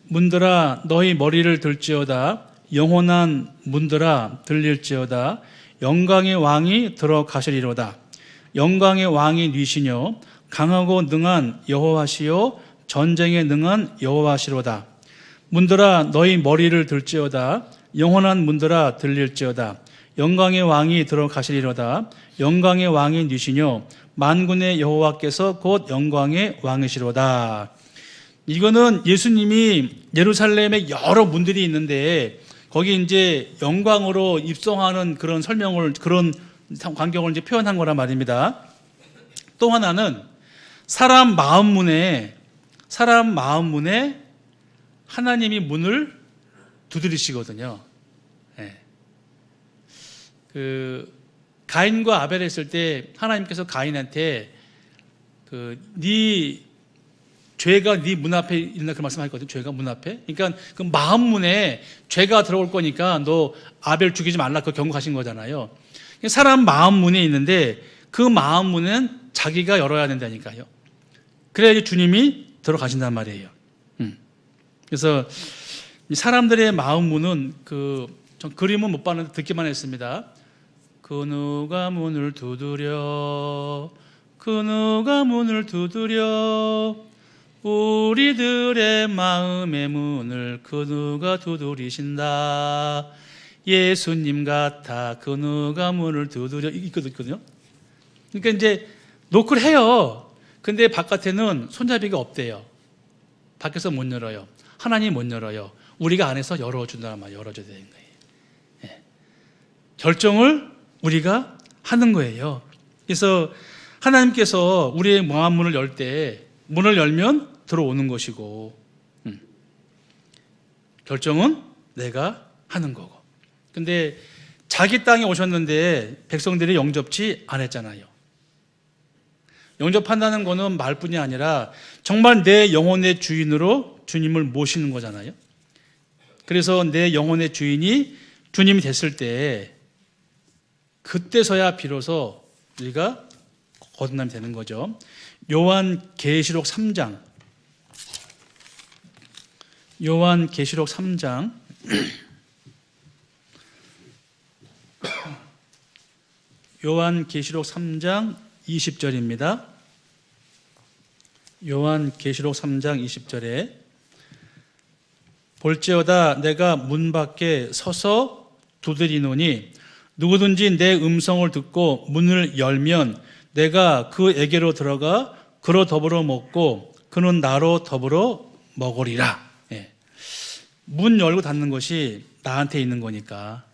Speaker 1: 문들아 너희 머리를 들지어다 영원한 문들아 들릴지어다 영광의 왕이 들어가시리로다 영광의 왕이 니시뇨 강하고 능한 여호와시요 전쟁에 능한 여호와시로다 문들아 너희 머리를 들지어다 영원한 문들아 들릴지어다 영광의 왕이 들어가시리로다 영광의 왕이 니시뇨 만군의 여호와께서 곧 영광의 왕이시로다. 이거는 예수님이 예루살렘에 여러 문들이 있는데 거기 이제 영광으로 입성하는 그런 설명을 그런 광경을 이제 표현한 거란 말입니다. 또 하나는 사람 마음 문에 하나님이 문을 두드리시거든요. 예. 가인과 아벨 했을 때 하나님께서 가인한테 네 죄가 네 문 앞에 있나 그 말씀하셨거든요. 죄가 문 앞에. 그러니까 그 마음 문에 죄가 들어올 거니까 너 아벨 죽이지 말라 그 경고하신 거잖아요. 사람 마음 문에 있는데 그 마음 문은 자기가 열어야 된다니까요. 그래야지 주님이 들어가신단 말이에요. 그래서 사람들의 마음 문은 전 그림은 못 봤는데 듣기만 했습니다. 그 누가 문을 두드려 그 누가 문을 두드려 우리들의 마음의 문을 그 누가 두드리신다. 예수님 같아 그 누가 문을 두드려 있거든요. 그러니까 이제 노크를 해요. 근데 바깥에는 손잡이가 없대요. 밖에서 못 열어요. 하나님 못 열어요. 우리가 안에서 열어준다는 말, 열어줘야 되는 거예요. 예. 결정을 우리가 하는 거예요. 그래서 하나님께서 우리의 마음 문을 열 때 문을 열면 들어오는 것이고 결정은 내가 하는 거고. 근데 자기 땅에 오셨는데 백성들이 영접치 않았잖아요. 영접한다는 거는 말뿐이 아니라 정말 내 영혼의 주인으로 주님을 모시는 거잖아요. 그래서 내 영혼의 주인이 주님이 됐을 때 그때서야 비로소 우리가 거듭남이 되는 거죠. 요한계시록 3장 요한계시록 3장 요한계시록 3장 20절입니다. 요한계시록 3장 20절에 볼지어다 내가 문 밖에 서서 두드리노니 누구든지 내 음성을 듣고 문을 열면 내가 그에게로 들어가 그로 더불어 먹고 그는 나로 더불어 먹으리라. 예. 문 열고 닫는 것이 나한테 있는 거니까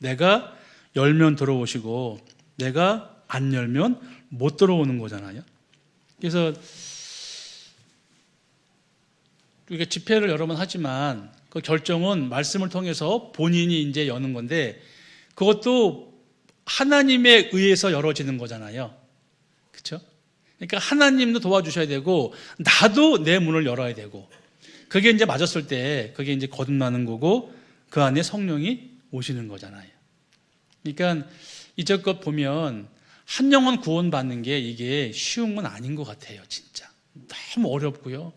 Speaker 1: 내가 열면 들어오시고 내가 안 열면 못 들어오는 거잖아요. 그래서 우리가 집회를 여러 번 하지만 그 결정은 말씀을 통해서 본인이 이제 여는 건데 그것도 하나님에 의해서 열어지는 거잖아요. 그렇죠? 그러니까 하나님도 도와주셔야 되고 나도 내 문을 열어야 되고 그게 이제 맞았을 때 그게 이제 거듭나는 거고 그 안에 성령이 오시는 거잖아요. 그러니까 이제껏 보면 한 영혼 구원받는 게 이게 쉬운 건 아닌 것 같아요. 진짜 너무 어렵고요.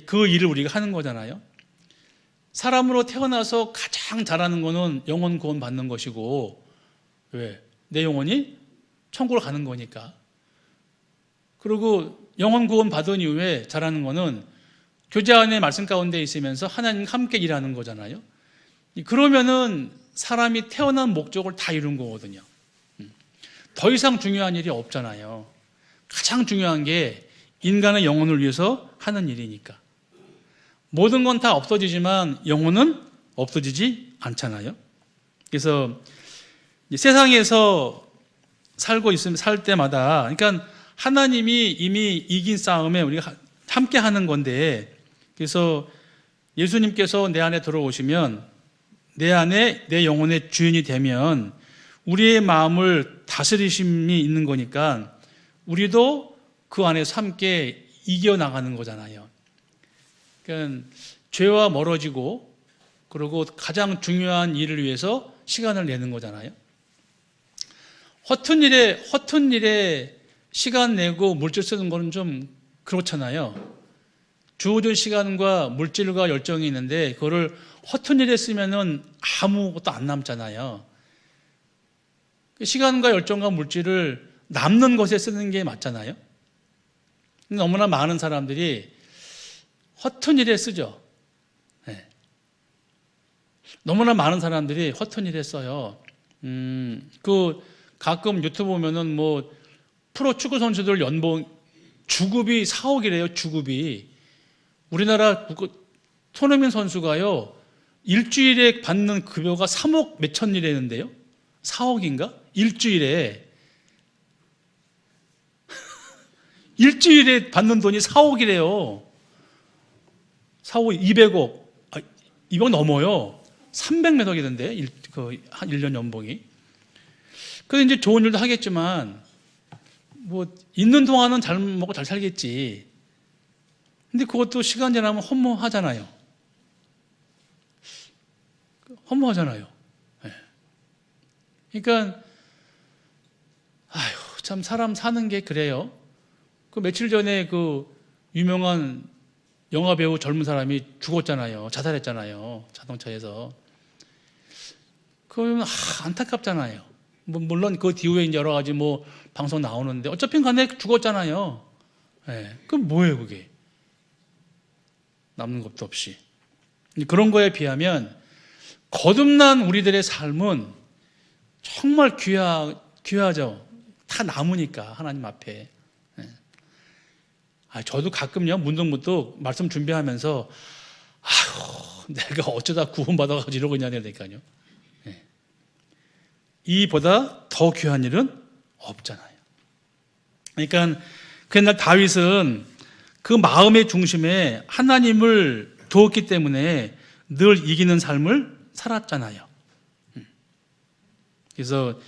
Speaker 1: 그 일을 우리가 하는 거잖아요. 사람으로 태어나서 가장 잘하는 거는 영혼 구원 받는 것이고 왜? 내 영혼이 천국을 가는 거니까. 그리고 영혼 구원 받은 이후에 잘하는 거는 교제 안에 말씀 가운데 있으면서 하나님 함께 일하는 거잖아요. 그러면은 사람이 태어난 목적을 다 이룬 거거든요. 더 이상 중요한 일이 없잖아요. 가장 중요한 게 인간의 영혼을 위해서 하는 일이니까. 모든 건 다 없어지지만 영혼은 없어지지 않잖아요. 그래서 세상에서 살고 있으면 살 때마다 그러니까 하나님이 이미 이긴 싸움에 우리가 함께 하는 건데 그래서 예수님께서 내 안에 들어오시면 내 안에 내 영혼의 주인이 되면 우리의 마음을 다스리심이 있는 거니까 우리도 그 안에서 함께 이겨나가는 거잖아요. 그러니까 죄와 멀어지고 그리고 가장 중요한 일을 위해서 시간을 내는 거잖아요. 허튼 일에 시간 내고 물질 쓰는 거는 좀 그렇잖아요. 주어진 시간과 물질과 열정이 있는데 그거를 허튼 일에 쓰면은 아무것도 안 남잖아요. 시간과 열정과 물질을 남는 것에 쓰는 게 맞잖아요. 너무나 많은 사람들이 허튼 일에 쓰죠. 네. 너무나 많은 사람들이 허튼 일에 써요. 가끔 유튜브 보면은 뭐 프로 축구 선수들 연봉 주급이 4억이래요. 주급이 우리나라 손흥민 선수가요 일주일에 받는 급여가 3억 몇천이라는데요. 4억인가? 일주일에 일주일에 받는 돈이 4억이래요. 사후 200억, 200억 넘어요. 300매덕이던데, 한 1년 연봉이. 그래서 이제 좋은 일도 하겠지만, 뭐, 있는 동안은 잘 먹고 잘 살겠지. 근데 그것도 시간 지나면 허무하잖아요. 허무하잖아요. 네. 그러니까, 아휴, 참, 사람 사는 게 그래요. 그 며칠 전에 그 유명한 영화배우 젊은 사람이 죽었잖아요. 자살했잖아요. 자동차에서. 그건 안타깝잖아요. 뭐 물론 그 뒤에 이제 여러 가지 뭐 방송 나오는데 어차피 간에 죽었잖아요. 네. 그럼 뭐예요, 그게? 남는 것도 없이. 그런 거에 비하면 거듭난 우리들의 삶은 정말 귀하죠. 다 남으니까 하나님 앞에. 네. 저도 가끔요 문득문득 말씀 준비하면서 아휴 내가 어쩌다 구원받아가지고 이러고 있냐 되니까요. 네. 이보다 더 귀한 일은 없잖아요. 그러니까 그 옛날 다윗은 그 마음의 중심에 하나님을 두었기 때문에 늘 이기는 삶을 살았잖아요. 그래서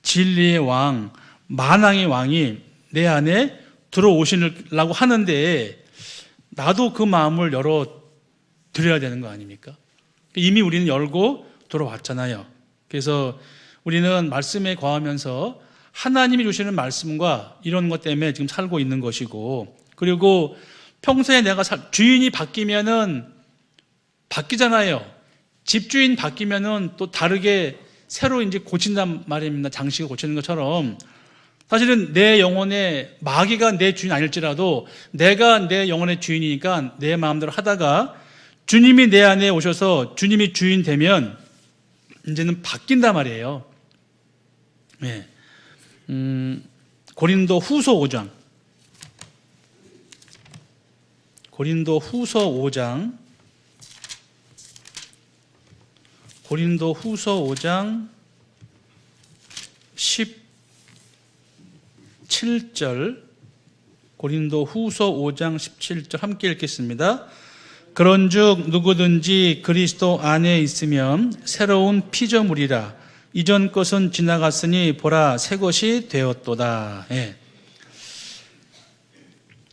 Speaker 1: 진리의 왕, 만왕의 왕이 내 안에 들어오시려고 하는데 나도 그 마음을 열어드려야 되는 거 아닙니까? 이미 우리는 열고 들어왔잖아요. 그래서 우리는 말씀에 거하면서 하나님이 주시는 말씀과 이런 것 때문에 지금 살고 있는 것이고, 그리고 평소에 내가 주인이 바뀌면은 바뀌잖아요. 집주인 바뀌면은 또 다르게 새로 이제 고친단 말입니다. 장식을 고치는 것처럼 사실은 내 영혼의 마귀가 내 주인 아닐지라도 내가 내 영혼의 주인이니까 내 마음대로 하다가 주님이 내 안에 오셔서 주님이 주인 되면 이제는 바뀐단 말이에요. 네. 고린도 후서 5장. 고린도 후서 5장. 고린도 후서 5장 17절. 고린도 후서 5장 17절 함께 읽겠습니다. 그런즉 누구든지 그리스도 안에 있으면 새로운 피조물이라. 이전 것은 지나갔으니 보라 새 것이 되었도다. 예.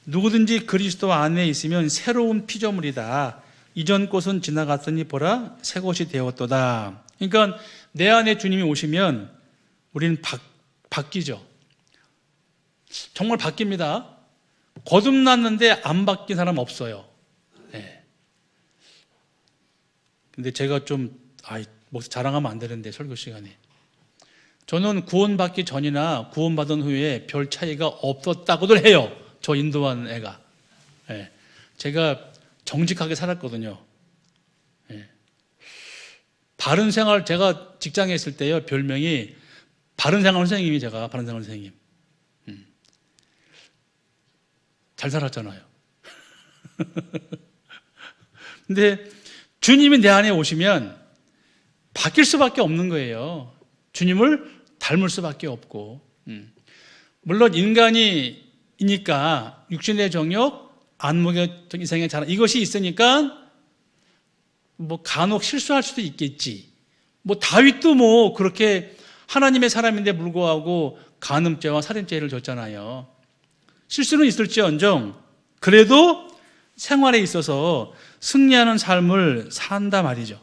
Speaker 1: 누구든지 그리스도 안에 있으면 새로운 피조물이다. 이전 것은 지나갔으니 보라 새 것이 되었도다. 그러니까 내 안에 주님이 오시면 우리는 바뀌죠. 정말 바뀝니다. 거듭났는데 안 바뀐 사람 없어요. 네. 근데 제가 좀 자랑하면 안 되는데 설교 시간에 저는 구원받기 전이나 구원받은 후에 별 차이가 없었다고들 해요. 저 인도한 애가. 네. 제가 정직하게 살았거든요. 네. 바른 생활, 제가 직장에 있을 때요 별명이 바른 생활 선생님이 제가 바른 생활 선생님. 잘 살았잖아요. 근데 주님이 내 안에 오시면 바뀔 수밖에 없는 거예요. 주님을 닮을 수밖에 없고. 물론 인간이니까 육신의 정욕, 안목의 이상의 자랑 이것이 있으니까 뭐 간혹 실수할 수도 있겠지. 뭐 다윗도 뭐 그렇게 하나님의 사람인데 불구하고 간음죄와 살인죄를 졌잖아요. 실수는 있을지언정 그래도 생활에 있어서 승리하는 삶을 산다 말이죠.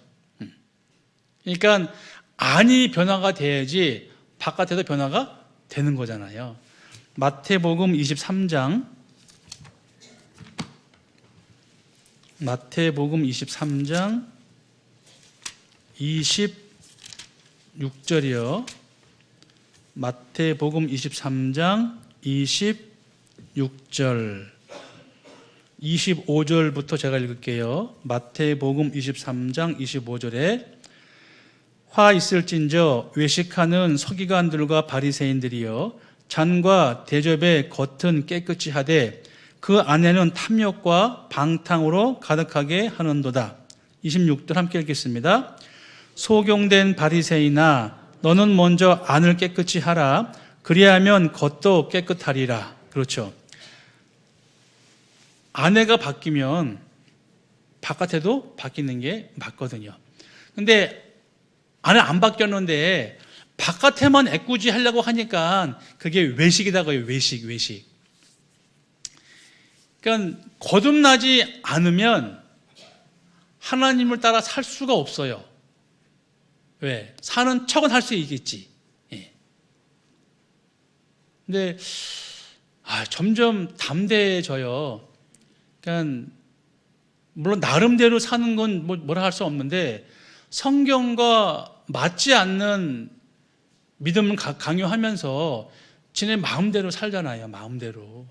Speaker 1: 그러니까 안이 변화가 돼야지 바깥에도 변화가 되는 거잖아요. 마태복음 23장 26절이요. 마태복음 23장 26절 25절부터 제가 읽을게요. 마태복음 23장 25절에 화 있을진저 외식하는 서기관들과 바리새인들이여 잔과 대접의 겉은 깨끗이 하되 그 안에는 탐욕과 방탕으로 가득하게 하는도다. 26절 함께 읽겠습니다. 소경된 바리새인아 너는 먼저 안을 깨끗이 하라. 그리하면 겉도 깨끗하리라. 그렇죠. 아내가 바뀌면 바깥에도 바뀌는 게 맞거든요. 근데 안에 안 바뀌었는데 바깥에만 애꿎이 하려고 하니까 그게 외식이다고요. 외식. 그러니까 거듭나지 않으면 하나님을 따라 살 수가 없어요. 왜? 사는 척은 할 수 있겠지. 예. 근데 점점 담대해져요. 그러니까 물론 나름대로 사는 건 뭐라 할 수 없는데 성경과 맞지 않는 믿음을 강요하면서 지네 마음대로 살잖아요. 마음대로.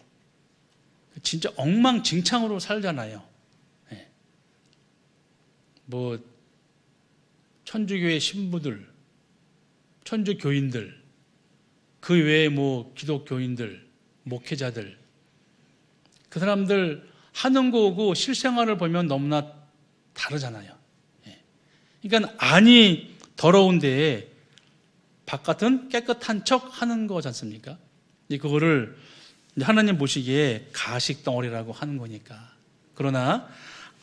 Speaker 1: 진짜 엉망진창으로 살잖아요. 예. 천주교의 신부들, 천주교인들, 그 외에 기독교인들, 목회자들, 그 사람들 하는 거고 실생활을 보면 너무나 다르잖아요. 예. 그러니까 안이 더러운데 바깥은 깨끗한 척 하는 거지 않습니까? 그거를 하나님 보시기에 가식 덩어리라고 하는 거니까. 그러나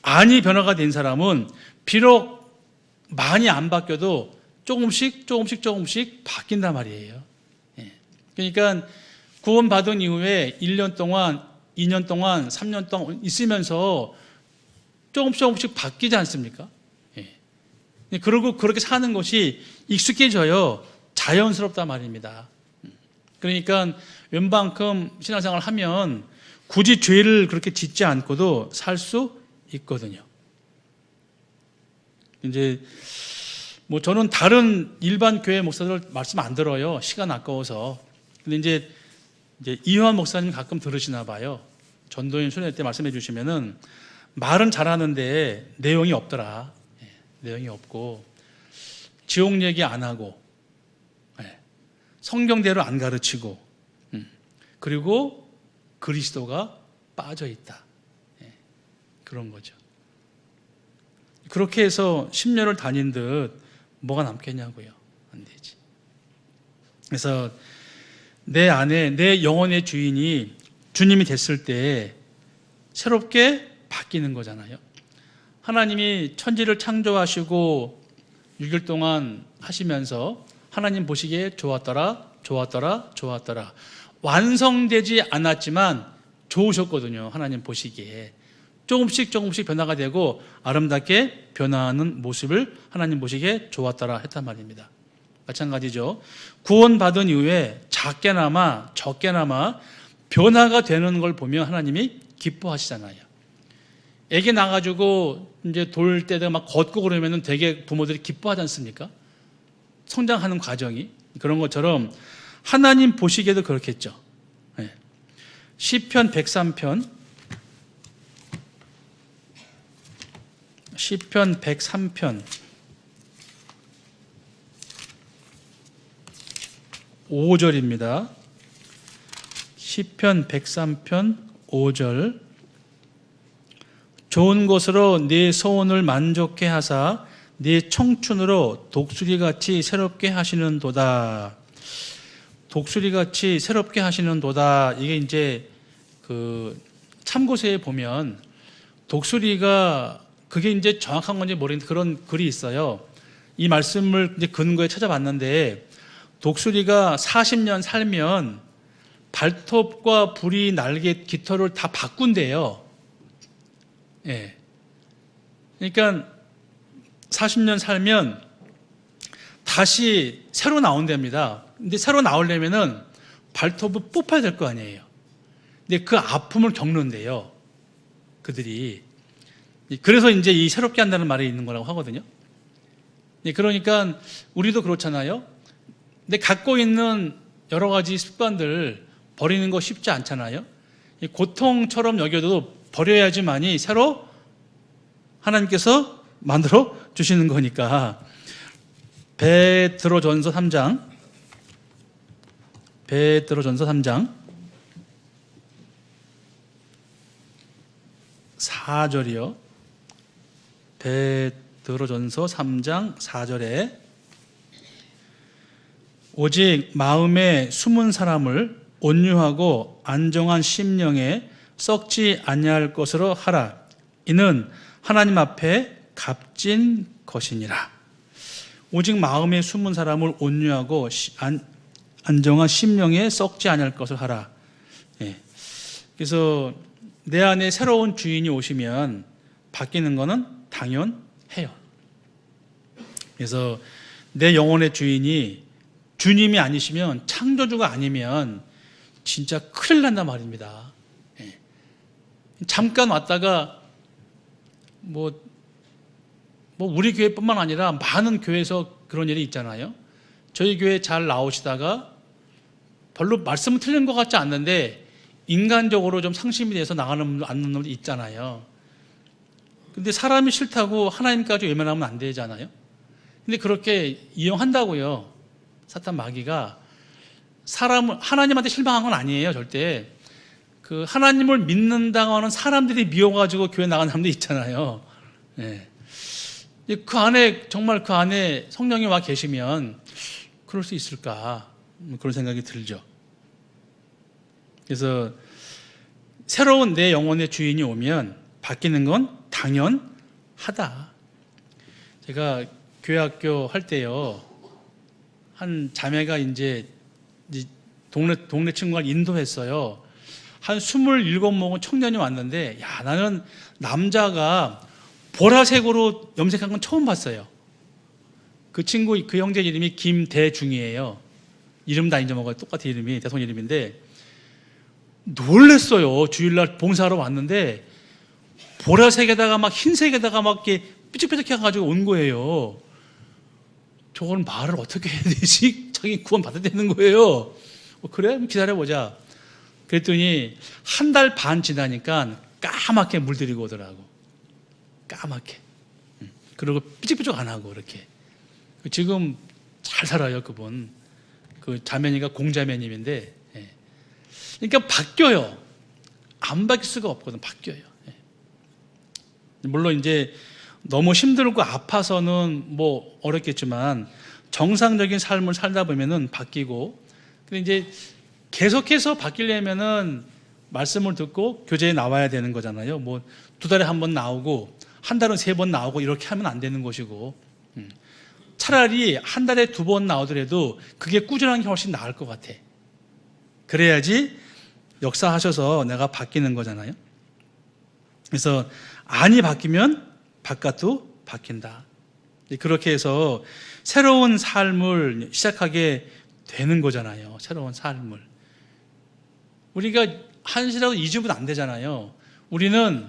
Speaker 1: 안이 변화가 된 사람은 비록 많이 안 바뀌어도 조금씩 바뀐단 말이에요. 예. 그러니까 구원받은 이후에 1년 동안, 2년 동안, 3년 동안 있으면서 조금씩 바뀌지 않습니까? 예. 그리고 그렇게 사는 것이 익숙해져요. 자연스럽단 말입니다. 그러니까 웬만큼 신앙생활을 하면 굳이 죄를 그렇게 짓지 않고도 살 수 있거든요. 이제 저는 다른 일반 교회 목사들 말씀 안 들어요. 시간 아까워서. 근데 이제 이효한 목사님 가끔 들으시나 봐요. 전도인 순회 때 말씀해 주시면은 말은 잘하는데 내용이 없더라. 예, 내용이 없고 지옥 얘기 안 하고 성경대로 안 가르치고 그리고 그리스도가 빠져 있다. 그런 거죠. 그렇게 해서 10년을 다닌 듯 뭐가 남겠냐고요. 안 되지. 그래서 내 안에 내 영혼의 주인이 주님이 됐을 때 새롭게 바뀌는 거잖아요. 하나님이 천지를 창조하시고 6일 동안 하시면서 하나님 보시기에 좋았더라. 완성되지 않았지만 좋으셨거든요. 하나님 보시기에. 조금씩 변화가 되고 아름답게 변화하는 모습을 하나님 보시기에 좋았더라 했단 말입니다. 마찬가지죠. 구원받은 이후에 작게나마 적게나마 변화가 되는 걸 보면 하나님이 기뻐하시잖아요. 애기 낳아가지고 이제 돌 때도 막 걷고 그러면은 되게 부모들이 기뻐하지 않습니까? 성장하는 과정이. 그런 것처럼 하나님 보시기에도 그렇겠죠. 네. 시편 103편 5절입니다. 시편 103편 5절. 좋은 것으로 네 소원을 만족해 하사 네 청춘으로 독수리같이 새롭게 하시는도다. 독수리같이 새롭게 하시는도다. 이게 이제 참고서에 보면 독수리가 그게 이제 정확한 건지 모르겠는데 그런 글이 있어요. 이 말씀을 이제 근거에 찾아봤는데 독수리가 40년 살면 발톱과 부리, 날개, 깃털을 다 바꾼대요. 예. 그러니까 40년 살면 다시 새로 나온답니다. 근데 새로 나오려면은 발톱을 뽑아야 될 거 아니에요. 근데 그 아픔을 겪는데요. 그들이. 그래서 이제 이 새롭게 한다는 말이 있는 거라고 하거든요. 그러니까 우리도 그렇잖아요. 근데 갖고 있는 여러 가지 습관들 버리는 거 쉽지 않잖아요. 고통처럼 여겨도 버려야지만이 새로 하나님께서 만들어 주시는 거니까. 베드로전서 3장 4절이요. 베드로전서 3장 4절에 오직 마음에 숨은 사람을 온유하고 안정한 심령에 썩지 아니할 것으로 하라. 이는 하나님 앞에 값진 것이니라. 오직 마음에 숨은 사람을 온유하고 안정한 심령에 썩지 않을 것을 하라. 예. 그래서 내 안에 새로운 주인이 오시면 바뀌는 것은 당연해요. 그래서 내 영혼의 주인이 주님이 아니시면, 창조주가 아니면 진짜 큰일 난단 말입니다. 예. 잠깐 왔다가 우리 교회뿐만 아니라 많은 교회에서 그런 일이 있잖아요. 저희 교회 잘 나오시다가 별로 말씀은 틀린 것 같지 않는데 인간적으로 좀 상심이 돼서 나가는 않는 놈도 있잖아요. 근데 사람이 싫다고 하나님까지 외면하면 안 되잖아요. 근데 그렇게 이용한다고요. 사탄 마귀가 사람을, 하나님한테 실망한 건 아니에요, 절대. 그 하나님을 믿는다고 하는 사람들이 미워가지고 교회 나가는 사람도 있잖아요. 네. 그 안에, 정말 그 안에 성령이 와 계시면 그럴 수 있을까, 그런 생각이 들죠. 그래서 새로운 내 영혼의 주인이 오면 바뀌는 건 당연하다. 제가 교회학교 할 때요, 한 자매가 이제 동네 친구가 인도했어요. 한 27 먹은 청년이 왔는데, 야, 나는 남자가 보라색으로 염색한 건 처음 봤어요. 그 친구, 그 형제 이름이 김대중이에요. 이름 다 잊어먹어요. 똑같은 이름이, 대성 이름인데, 놀랬어요. 주일날 봉사하러 왔는데, 보라색에다가 막 흰색에다가 막 이렇게 삐죽삐죽 해가지고 온 거예요. 저건 말을 어떻게 해야 되지? 자기 구원 받아야 되는 거예요. 그래? 기다려보자. 그랬더니 한 달 반 지나니까 까맣게 물들이고 오더라고. 까맣게. 그리고 삐죽삐죽 안 하고 이렇게. 지금 잘 살아요, 그분. 그 자매니까 공자매님인데. 그러니까 바뀌어요. 안 바뀔 수가 없거든. 바뀌어요. 물론 이제 너무 힘들고 아파서는 뭐 어렵겠지만 정상적인 삶을 살다 보면은 바뀌고, 근데 이제 계속해서 바뀌려면은 말씀을 듣고 교제에 나와야 되는 거잖아요. 뭐 2달에 한 번 나오고 한 달은 3번 나오고 이렇게 하면 안 되는 것이고, 차라리 한 달에 2번 나오더라도 그게 꾸준한 게 훨씬 나을 것 같아. 그래야지 역사하셔서 내가 바뀌는 거잖아요. 그래서 안이 바뀌면 바깥도 바뀐다. 그렇게 해서 새로운 삶을 시작하게 되는 거잖아요. 새로운 삶을. 우리가 한시라도 잊으면 안 되잖아요. 우리는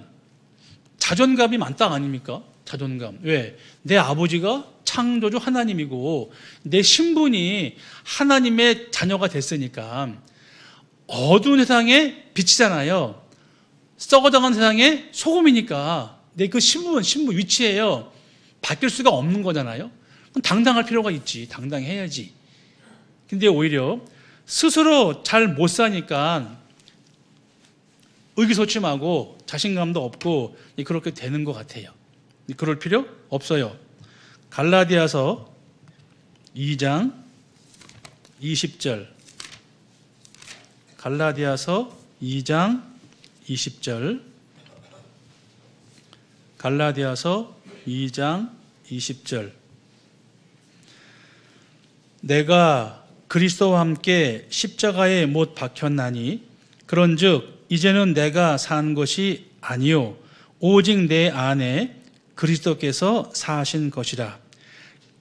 Speaker 1: 자존감이 만땅 아닙니까? 자존감. 왜? 내 아버지가 창조주 하나님이고 내 신분이 하나님의 자녀가 됐으니까 어두운 세상에 빛이잖아요. 썩어져간 세상에 소금이니까 내 그 신분 위치예요. 바뀔 수가 없는 거잖아요. 그럼 당당할 필요가 있지. 당당해야지. 근데 오히려 스스로 잘 못 사니까 의기소침하고 자신감도 없고 그렇게 되는 것 같아요. 그럴 필요 없어요. 갈라디아서 2장 20절. 갈라디아서 2장 20절. 갈라디아서 2장 20절. 내가 그리스도와 함께 십자가에 못 박혔나니 그런즉 이제는 내가 산 것이 아니요 오직 내 안에 그리스도께서 사신 것이라.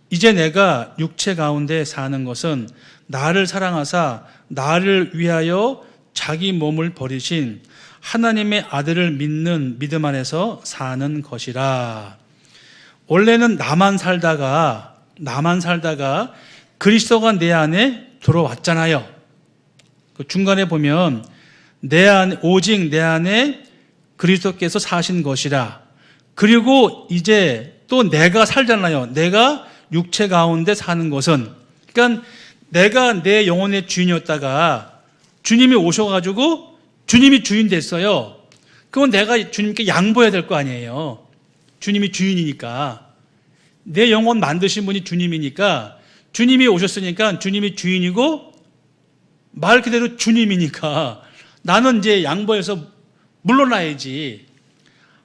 Speaker 1: 이제 내가 육체 가운데 사는 것은 나를 사랑하사 나를 위하여 자기 몸을 버리신 하나님의 아들을 믿는 믿음 안에서 사는 것이라. 원래는 나만 살다가 그리스도가 내 안에 들어왔잖아요. 그 중간에 보면 오직 내 안에 그리스도께서 사신 것이라. 그리고 이제 또 내가 살잖아요. 내가 육체 가운데 사는 것은, 그러니까 내가 내 영혼의 주인이었다가 주님이 오셔가지고 주님이 주인 됐어요. 그건 내가 주님께 양보해야 될 거 아니에요. 주님이 주인이니까. 내 영혼 만드신 분이 주님이니까, 주님이 오셨으니까 주님이 주인이고 말 그대로 주님이니까 나는 이제 양보해서 물러나야지.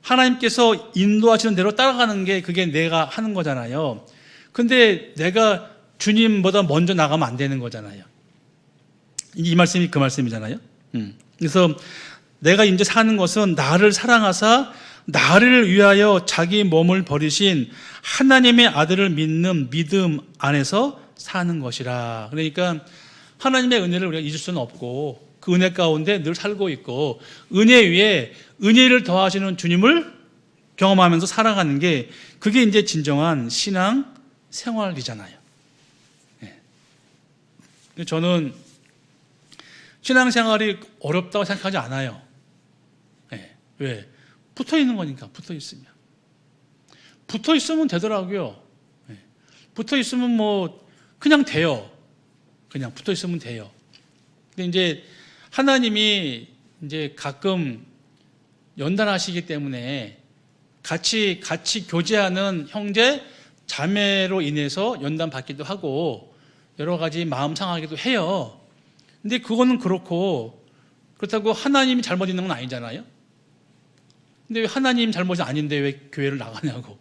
Speaker 1: 하나님께서 인도하시는 대로 따라가는 게 그게 내가 하는 거잖아요. 근데 내가 주님보다 먼저 나가면 안 되는 거잖아요. 이 말씀이 그 말씀이잖아요. 그래서 내가 이제 사는 것은 나를 사랑하사 나를 위하여 자기 몸을 버리신 하나님의 아들을 믿는 믿음 안에서 사는 것이라. 그러니까 하나님의 은혜를 우리가 잊을 수는 없고 그 은혜 가운데 늘 살고 있고 은혜 위에 은혜를 더하시는 주님을 경험하면서 살아가는 게 그게 이제 진정한 신앙 생활이잖아요. 저는 신앙생활이 어렵다고 생각하지 않아요. 왜? 붙어 있는 거니까, 붙어 있으면. 붙어 있으면 되더라고요. 붙어 있으면 뭐, 그냥 돼요. 그냥 붙어 있으면 돼요. 근데 이제 하나님이 이제 가끔 연단하시기 때문에 같이 교제하는 형제, 자매로 인해서 연단받기도 하고 여러 가지 마음 상하기도 해요. 근데 그거는 그렇다고 하나님이 잘못 있는 건 아니잖아요. 근데 왜 하나님 잘못이 아닌데 왜 교회를 나가냐고.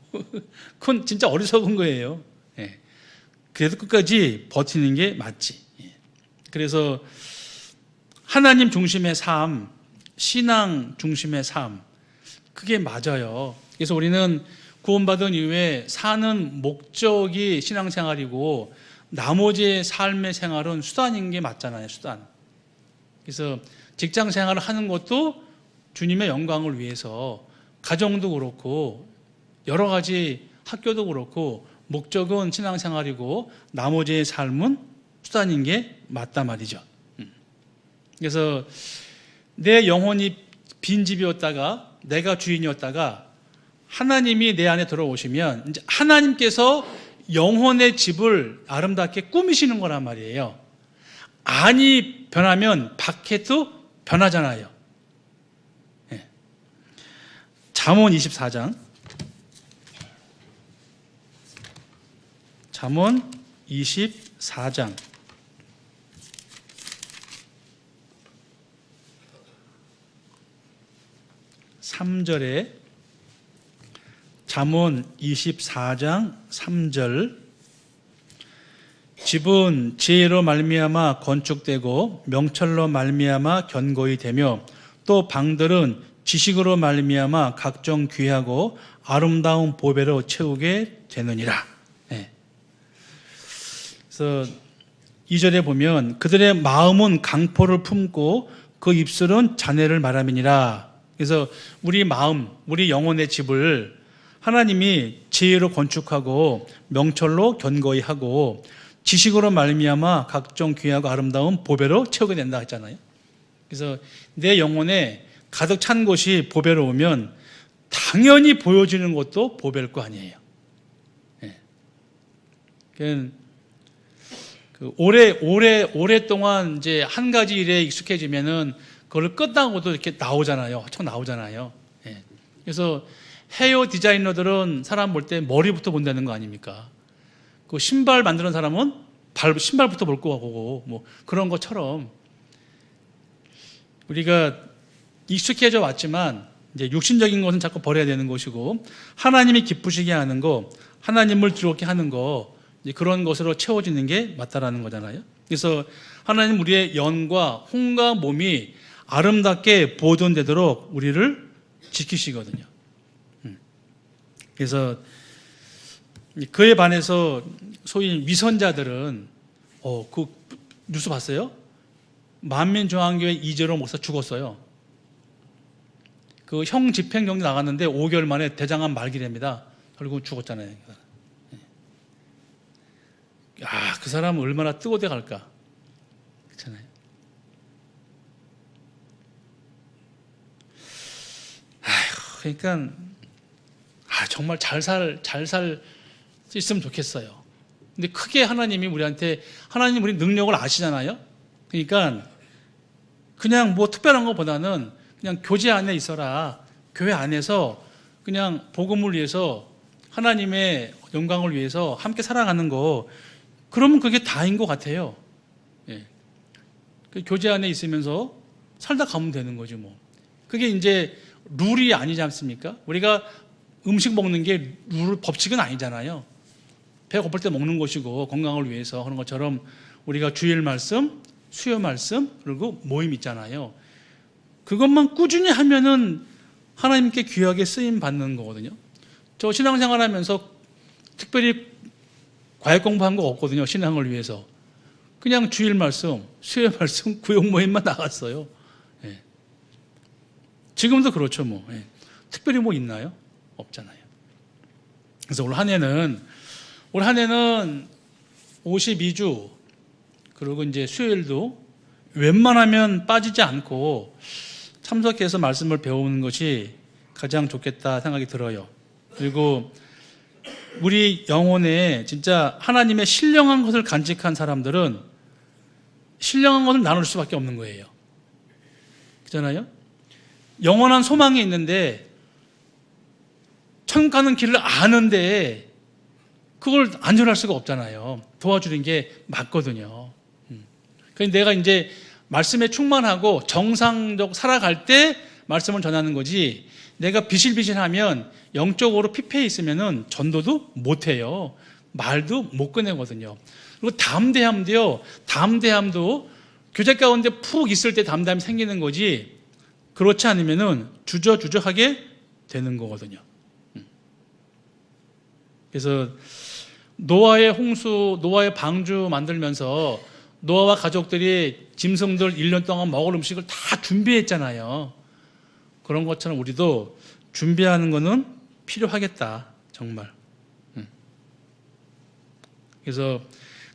Speaker 1: 그건 진짜 어리석은 거예요. 그래도 끝까지 버티는 게 맞지. 그래서 하나님 중심의 삶, 신앙 중심의 삶, 그게 맞아요. 그래서 우리는 구원받은 이후에 사는 목적이 신앙생활이고 나머지 삶의 생활은 수단인 게 맞잖아요. 수단. 그래서 직장 생활을 하는 것도 주님의 영광을 위해서, 가정도 그렇고 여러 가지 학교도 그렇고 목적은 신앙생활이고 나머지의 삶은 수단인 게 맞단 말이죠. 그래서 내 영혼이 빈집이었다가 내가 주인이었다가 하나님이 내 안에 들어오시면 이제 하나님께서 영혼의 집을 아름답게 꾸미시는 거란 말이에요. 안이 변하면 밖에도 변하잖아요. 잠언 24장. 잠언 24장. 3절에 잠언 24장 3절 집은 지혜로 말미암아 건축되고 명철로 말미암아 견고히 되며 또 방들은 지식으로 말미암아 각종 귀하고 아름다운 보배로 채우게 되느니라. 그래서 2절에 보면 그들의 마음은 강포를 품고 그 입술은 잔해를 말함이니라. 그래서 우리 마음, 우리 영혼의 집을 하나님이 지혜로 건축하고 명철로 견고히 하고 지식으로 말미암아 각종 귀하고 아름다운 보배로 채우게 된다 했잖아요. 그래서 내 영혼에 가득 찬 곳이 보배로우면 당연히 보여지는 것도 보배일 거 아니에요. 오랫동안 이제 한 가지 일에 익숙해지면은 그걸 끝나고도 이렇게 나오잖아요. 청 나오잖아요. 그래서 헤어 디자이너들은 사람 볼 때 머리부터 본다는 거 아닙니까? 그 신발 만드는 사람은 신발부터 볼 거고, 뭐 그런 것처럼 우리가 익숙해져 왔지만 이제 육신적인 것은 자꾸 버려야 되는 것이고 하나님이 기쁘시게 하는 거, 하나님을 즐겁게 하는 거, 이제 그런 것으로 채워지는 게 맞다라는 거잖아요. 그래서 하나님 우리의 영과 혼과 몸이 아름답게 보존되도록 우리를 지키시거든요. 그래서 그에 반해서 소위 위선자들은 그 뉴스 봤어요? 만민중앙교회 이재로 목사 죽었어요. 그 형 집행정지 나갔는데 5개월 만에 대장암 말기랍니다. 결국 죽었잖아요. 그 사람은 얼마나 뜨거워 갈까? 그렇잖아요. 그러니까 정말 잘 살 수 있으면 좋겠어요. 근데 크게 하나님이 하나님 우리 능력을 아시잖아요. 그러니까 그냥 뭐 특별한 것보다는 그냥 교제 안에 있어라. 교회 안에서 그냥 복음을 위해서 하나님의 영광을 위해서 함께 살아가는 거, 그러면 그게 다인 것 같아요. 교제 안에 있으면서 살다 가면 되는 거지 뭐. 그게 이제 룰이 아니지 않습니까? 우리가 음식 먹는 게 법칙은 아니잖아요. 배가 고플 때 먹는 것이고 건강을 위해서 하는 것처럼 우리가 주일 말씀, 수요 말씀, 그리고 모임 있잖아요. 그것만 꾸준히 하면은 하나님께 귀하게 쓰임 받는 거거든요. 저 신앙생활 하면서 특별히 과외 공부한 거 없거든요. 신앙을 위해서. 그냥 주일 말씀, 수요 말씀, 구역 모임만 나갔어요. 예. 지금도 그렇죠, 뭐. 예. 특별히 뭐 있나요? 없잖아요. 그래서 올 한 해는 52주, 그리고 이제 수요일도 웬만하면 빠지지 않고 참석해서 말씀을 배우는 것이 가장 좋겠다 생각이 들어요. 그리고 우리 영혼에 진짜 하나님의 신령한 것을 간직한 사람들은 신령한 것을 나눌 수밖에 없는 거예요. 그렇잖아요? 영원한 소망이 있는데 천국 가는 길을 아는데 그걸 안전할 수가 없잖아요. 도와주는 게 맞거든요. 그래서 내가 이제 말씀에 충만하고 정상적 살아갈 때 말씀을 전하는 거지, 내가 비실비실하면 영적으로 피폐해 있으면은 전도도 못해요. 말도 못 꺼내거든요. 그리고 담대함도요, 담대함도 교제 가운데 푹 있을 때 담대함이 생기는 거지, 그렇지 않으면은 주저주저하게 되는 거거든요. 그래서 노아의 홍수, 노아의 방주 만들면서 노아와 가족들이 짐승들 1년 동안 먹을 음식을 다 준비했잖아요. 그런 것처럼 우리도 준비하는 거는 필요하겠다, 정말. 그래서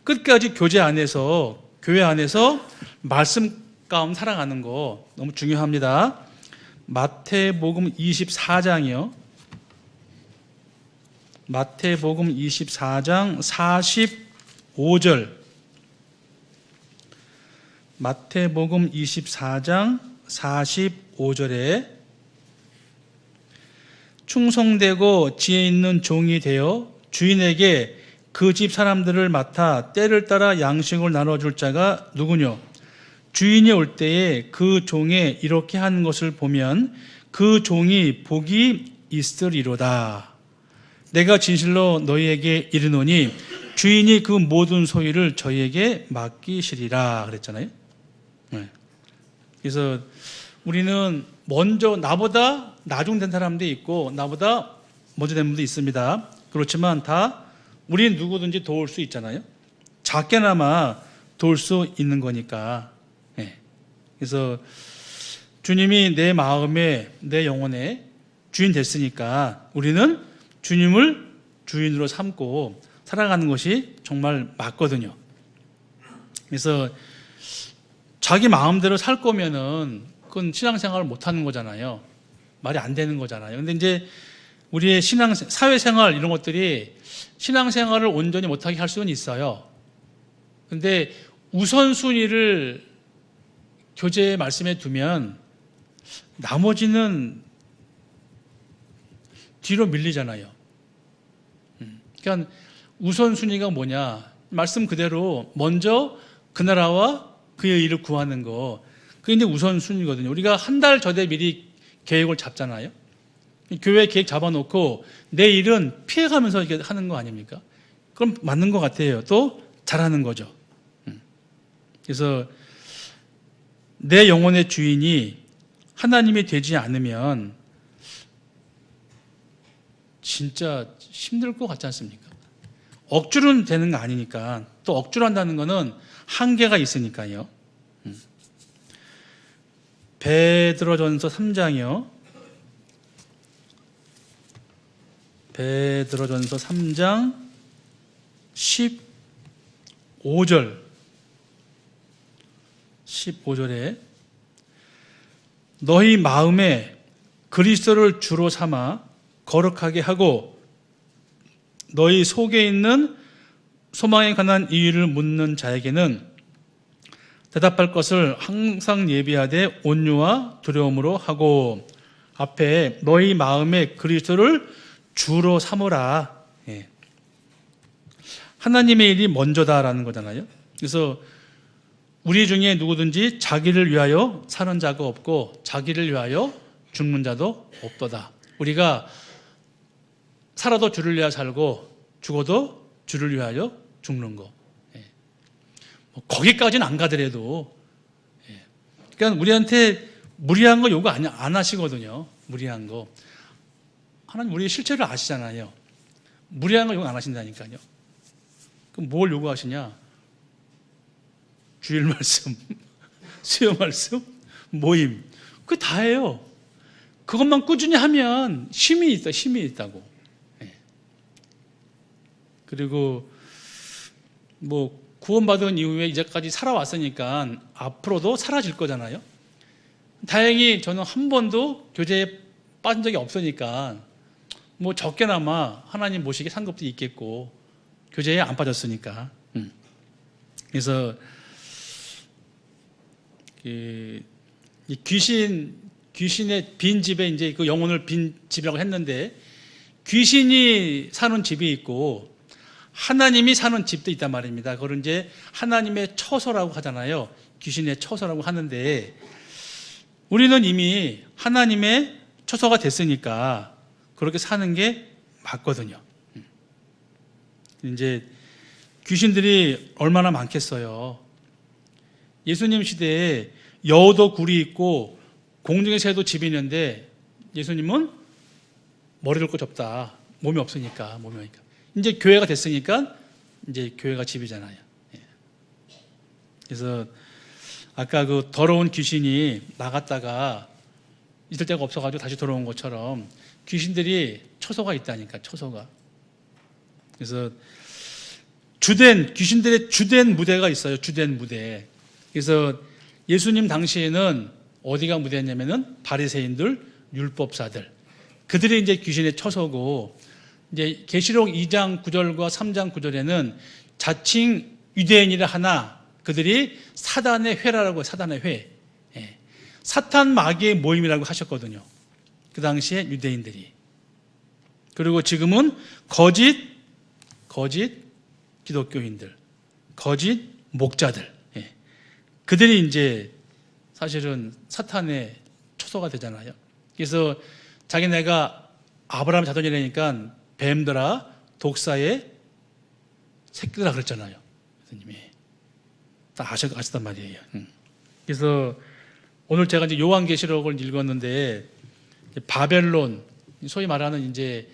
Speaker 1: 끝까지 교제 안에서, 교회 안에서 말씀 가운데 살아가는 거 너무 중요합니다. 마태복음 24장이요. 마태복음 24장 45절. 마태복음 24장 45절에 충성되고 지혜 있는 종이 되어 주인에게 그 집 사람들을 맡아 때를 따라 양식을 나눠줄 자가 누구뇨? 주인이 올 때에 그 종에 이렇게 하는 것을 보면 그 종이 복이 있으리로다. 내가 진실로 너희에게 이르노니 주인이 그 모든 소유를 저희에게 맡기시리라 그랬잖아요. 네. 그래서 우리는 먼저 나보다 나중된 사람도 있고 나보다 먼저 된 분도 있습니다. 그렇지만 다 우리는 누구든지 도울 수 있잖아요. 작게나마 도울 수 있는 거니까. 네. 그래서 주님이 내 마음에, 내 영혼에 주인 됐으니까 우리는 주님을 주인으로 삼고 살아가는 것이 정말 맞거든요. 그래서 자기 마음대로 살 거면은 그건 신앙생활을 못 하는 거잖아요. 말이 안 되는 거잖아요. 근데 이제 우리의 사회생활 이런 것들이 신앙생활을 온전히 못하게 할 수는 있어요. 근데 우선순위를 교제의 말씀에 두면 나머지는 뒤로 밀리잖아요. 그러니까 우선순위가 뭐냐? 말씀 그대로 먼저 그 나라와 그의 일을 구하는 거. 그게 이제 우선순위거든요. 우리가 한 달 전에 미리 계획을 잡잖아요. 교회 계획 잡아놓고 내 일은 피해가면서 이렇게 하는 거 아닙니까? 그럼 맞는 것 같아요. 또 잘하는 거죠. 그래서 내 영혼의 주인이 하나님이 되지 않으면 진짜 힘들 것 같지 않습니까? 억지로는 되는 거 아니니까. 또 억지로 한다는 거는 한계가 있으니까요. 베드로전서 3장이요. 베드로전서 3장 15절에 너희 마음에 그리스도를 주로 삼아 거룩하게 하고 너희 속에 있는 소망에 관한 이유를 묻는 자에게는 대답할 것을 항상 예비하되 온유와 두려움으로 하고, 앞에 너희 마음에 그리스도를 주로 삼으라. 예. 하나님의 일이 먼저다라는 거잖아요. 그래서 우리 중에 누구든지 자기를 위하여 사는 자가 없고 자기를 위하여 죽는 자도 없도다. 우리가 살아도 주를 위하여 살고 죽어도 주를 위하여 죽는 거. 뭐 거기까지는 안 가더라도, 그러니까 우리한테 무리한 거 요구 안 하시거든요. 무리한 거. 하나님 우리 실체를 아시잖아요. 무리한 거 요구 안 하신다니까요. 그럼 뭘 요구하시냐? 주일 말씀, 수요 말씀, 모임. 그게 다예요. 그것만 꾸준히 하면 힘이 있다고. 그리고 뭐 구원받은 이후에 이제까지 살아왔으니까 앞으로도 사라질 거잖아요. 다행히 저는 한 번도 교제에 빠진 적이 없으니까 뭐 적게나마 하나님 모시기 상급도 있겠고 교제에 안 빠졌으니까. 그래서 이 귀신의 빈 집에 이제 그 영혼을 빈 집이라고 했는데 귀신이 사는 집이 있고 하나님이 사는 집도 있단 말입니다. 그걸 이제 하나님의 처소라고 하잖아요. 귀신의 처소라고 하는데 우리는 이미 하나님의 처소가 됐으니까 그렇게 사는 게 맞거든요. 이제 귀신들이 얼마나 많겠어요. 예수님 시대에 여우도 굴이 있고 공중의 새도 집이 있는데 예수님은 머리를 고 접다. 몸이 없으니까. 이제 교회가 됐으니까 이제 교회가 집이잖아요. 그래서 아까 그 더러운 귀신이 나갔다가 있을 데가 없어가지고 다시 들어온 것처럼 귀신들이 처소가 있다니까, 처소가. 그래서 귀신들의 주된 무대가 있어요. 주된 무대. 그래서 예수님 당시에는 어디가 무대였냐면은 바리새인들, 율법사들. 그들이 이제 귀신의 처소고, 이제 계시록 2장 9절과 3장 9절에는 자칭 유대인이라 하나 그들이 사단의 회라라고 해요. 사단의 회. 사탄 마귀의 모임이라고 하셨거든요. 그 당시에 유대인들이. 그리고 지금은 거짓 기독교인들, 거짓 목자들. 그들이 이제 사실은 사탄의 초소가 되잖아요. 그래서 자기네가 아브라함 자손이라니까 뱀들아, 독사의 새끼들아 그랬잖아요. 선생님이. 다 아셨단 말이에요. 그래서 오늘 제가 이제 요한계시록을 읽었는데 바벨론, 소위 말하는 이제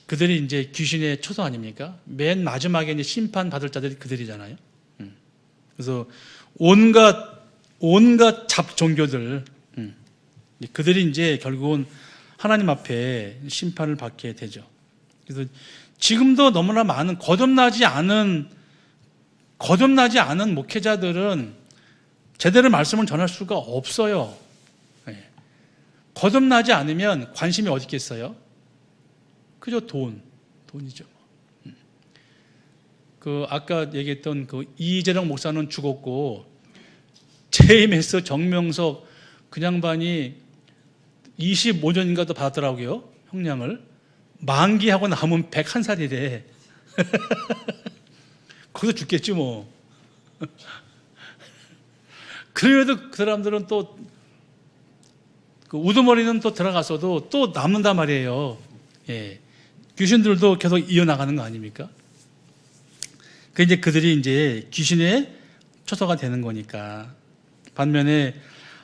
Speaker 1: 그들이 이제 귀신의 초소 아닙니까? 맨 마지막에 이제 심판 받을 자들이 그들이잖아요. 그래서 온갖 잡종교들, 그들이 이제 결국은 하나님 앞에 심판을 받게 되죠. 그래서 지금도 너무나 많은 거듭나지 않은 목회자들은 제대로 말씀을 전할 수가 없어요. 거듭나지 않으면 관심이 어디 있겠어요? 그저 돈이죠. 그 아까 얘기했던 그 이재령 목사는 죽었고 JMS 정명석 그 양반이 25년인가 더 받았더라고요. 형량을. 만기하고 남은 101살이래. 거기서 죽겠지 뭐. 그래도 그 사람들은 또 그 우두머리는 또 들어가서도 또 남는단 말이에요. 귀신들도 계속 이어나가는 거 아닙니까? 그 이제 그들이 이제 귀신의 초소가 되는 거니까. 반면에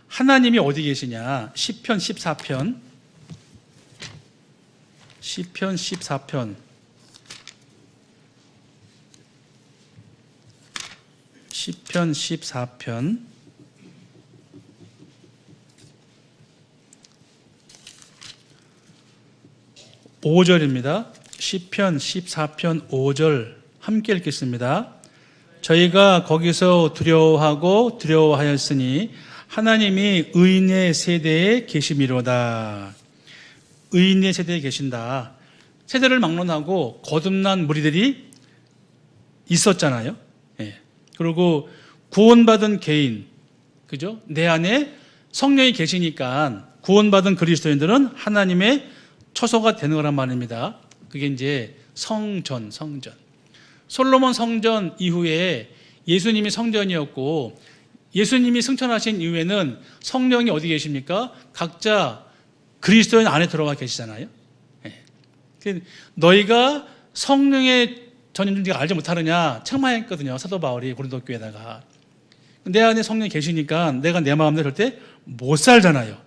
Speaker 1: 하나님이 어디 계시냐? 시편 14편 5절입니다. 시편 14편 5절 함께 읽겠습니다. 저희가 거기서 두려워하였으니 하나님이 의인의 세대에 계심이로다. 의인의 세대에 계신다. 세대를 막론하고 거듭난 무리들이 있었잖아요. 그리고 구원받은 개인, 그죠? 내 안에 성령이 계시니까 구원받은 그리스도인들은 하나님의 처소가 되는 거란 말입니다. 그게 이제 성전. 솔로몬 성전 이후에 예수님이 성전이었고 예수님이 승천하신 이후에는 성령이 어디 계십니까? 각자 그리스도인 안에 들어와 계시잖아요. 예. 너희가 성령의 전인 줄 네가 알지 못하느냐 책망했거든요. 사도 바울이 고린도 교회에다가. 내 안에 성령이 계시니까 내가 내 마음대로 절대 못 살잖아요.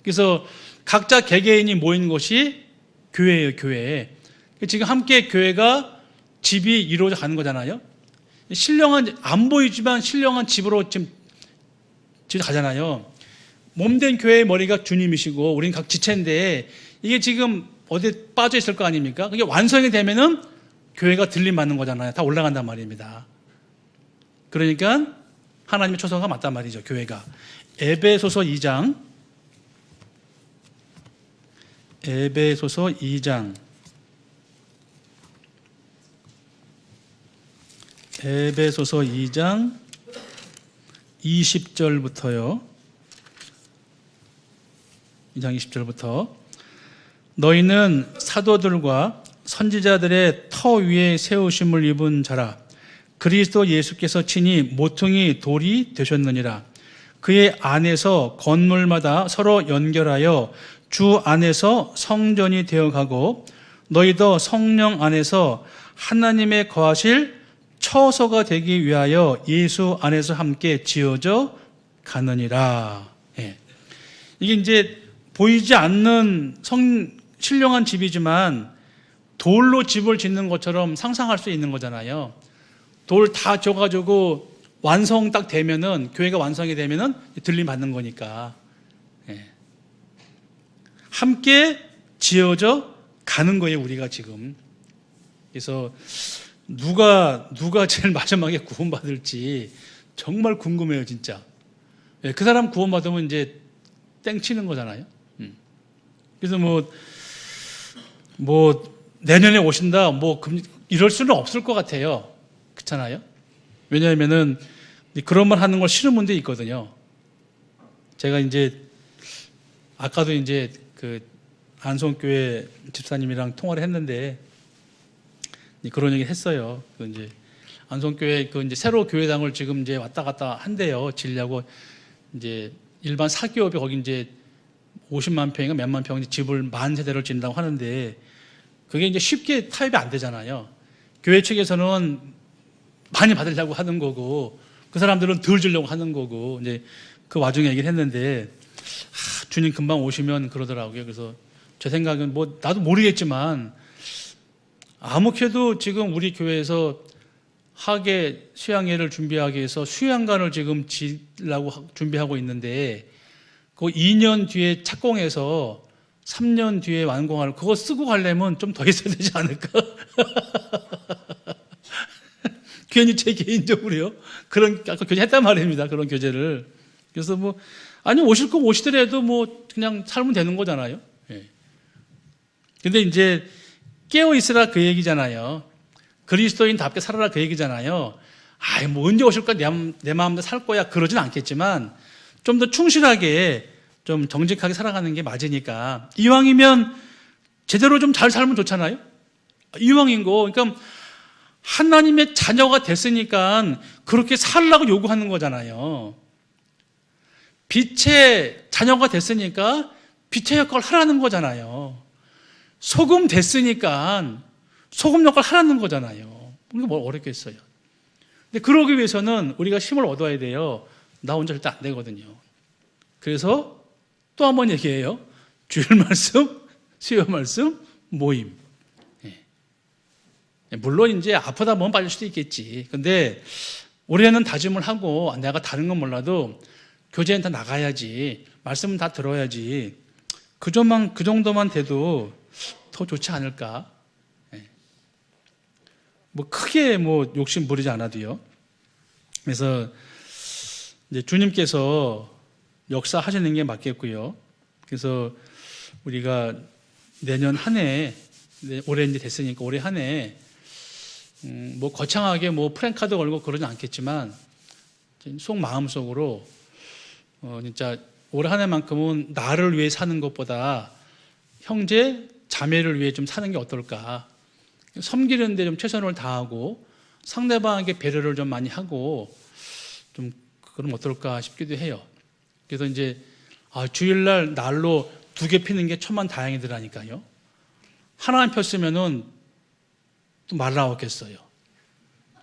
Speaker 1: 그래서 각자 개개인이 모인 곳이 교회예요, 교회. 지금 함께 교회가 집이 이루어져 가는 거잖아요. 신령한, 안 보이지만 신령한 집으로 지금 가잖아요. 몸된 교회의 머리가 주님이시고 우리는 각 지체인데 이게 지금 어디 빠져 있을 거 아닙니까? 그게 완성이 되면은 교회가 들림 받는 거잖아요. 다 올라간단 말입니다. 그러니까 하나님의 초소가 맞단 말이죠, 교회가. 에베소서 2장. 에베소서 2장. 에베소서 2장 20절부터요. 2장 20절부터 너희는 사도들과 선지자들의 터 위에 세우심을 입은 자라. 그리스도 예수께서 친히 모퉁이 돌이 되셨느니라. 그의 안에서 건물마다 서로 연결하여 주 안에서 성전이 되어가고 너희도 성령 안에서 하나님의 거하실 처소가 되기 위하여 예수 안에서 함께 지어져 가느니라. 예. 이게 이제 보이지 않는 신령한 집이지만 돌로 집을 짓는 것처럼 상상할 수 있는 거잖아요. 돌 다 줘가지고 완성 딱 되면은, 교회가 완성이 되면은 들림 받는 거니까. 예. 함께 지어져 가는 거예요, 우리가 지금. 그래서 누가 제일 마지막에 구원받을지 정말 궁금해요, 진짜. 예, 그 사람 구원받으면 이제 땡치는 거잖아요. 그래서 내년에 오신다, 이럴 수는 없을 것 같아요. 그렇잖아요? 왜냐하면은 그런 말 하는 걸 싫은 분들이 있거든요. 제가 이제 아까도 이제 그 안성교회 집사님이랑 통화를 했는데 그런 얘기 했어요. 그 이제 안성교회 이제 새로 교회당을 지금 이제 왔다 갔다 한대요. 지려고 이제 일반 사기업이 거기 이제 50만 평인가 몇만 평 집을 10,000세대를 짓는다고 하는데 그게 이제 쉽게 타협이 안 되잖아요. 교회 측에서는 많이 받으려고 하는 거고 그 사람들은 덜 주려고 하는 거고 이제 그 와중에 얘기를 했는데 주님 금방 오시면 그러더라고요. 그래서 제 생각은 나도 모르겠지만 아무래도 지금 우리 교회에서 학예 수양회를 준비하기 위해서 수양관을 지금 지으려고 준비하고 있는데 그 2년 뒤에 착공해서 3년 뒤에 완공할 그거 쓰고 가려면 좀 더 있어야 되지 않을까? 괜히 제 개인적으로요. 아까 교제했단 말입니다. 그런 교제를. 그래서 아니 오실 거 오시더라도 그냥 살면 되는 거잖아요. 예. 근데 이제 깨어 있으라 그 얘기잖아요. 그리스도인답게 살아라 그 얘기잖아요. 언제 오실 거야? 내 마음대로 살 거야. 그러진 않겠지만 좀 더 충실하게 좀 정직하게 살아가는 게 맞으니까 이왕이면 제대로 좀 잘 살면 좋잖아요. 이왕인 거. 그러니까 하나님의 자녀가 됐으니까 그렇게 살라고 요구하는 거잖아요. 빛의 자녀가 됐으니까 빛의 역할을 하라는 거잖아요. 소금 됐으니까 소금 역할을 하라는 거잖아요. 이게 뭘 어렵겠어요. 근데 그러기 위해서는 우리가 힘을 얻어야 돼요. 나 혼자 절대 안 되거든요. 그래서 또 한 번 얘기해요. 주일 말씀, 수요 말씀, 모임. 물론 이제 아프다 보면 빠질 수도 있겠지. 근데 올해는 다짐을 하고 내가 다른 건 몰라도 교제는 다 나가야지. 말씀은 다 들어야지. 그 정도만 돼도 더 좋지 않을까? 크게 욕심 부리지 않아도요. 그래서 이제 주님께서 역사하시는 게 맞겠고요. 그래서 우리가 내년 한 해, 올해 이제 됐으니까 올해 한 해, 거창하게 프랜카드 걸고 그러진 않겠지만, 속 마음속으로, 진짜 올 한 해만큼은 나를 위해 사는 것보다 형제, 자매를 위해 좀 사는 게 어떨까. 섬기는 데 좀 최선을 다하고 상대방에게 배려를 좀 많이 하고 좀 그럼 어떨까 싶기도 해요. 그래서 이제 주일날 날로 2개 피는 게 천만다행이더라니까요. 하나만 폈으면은 또 말 나왔겠어요.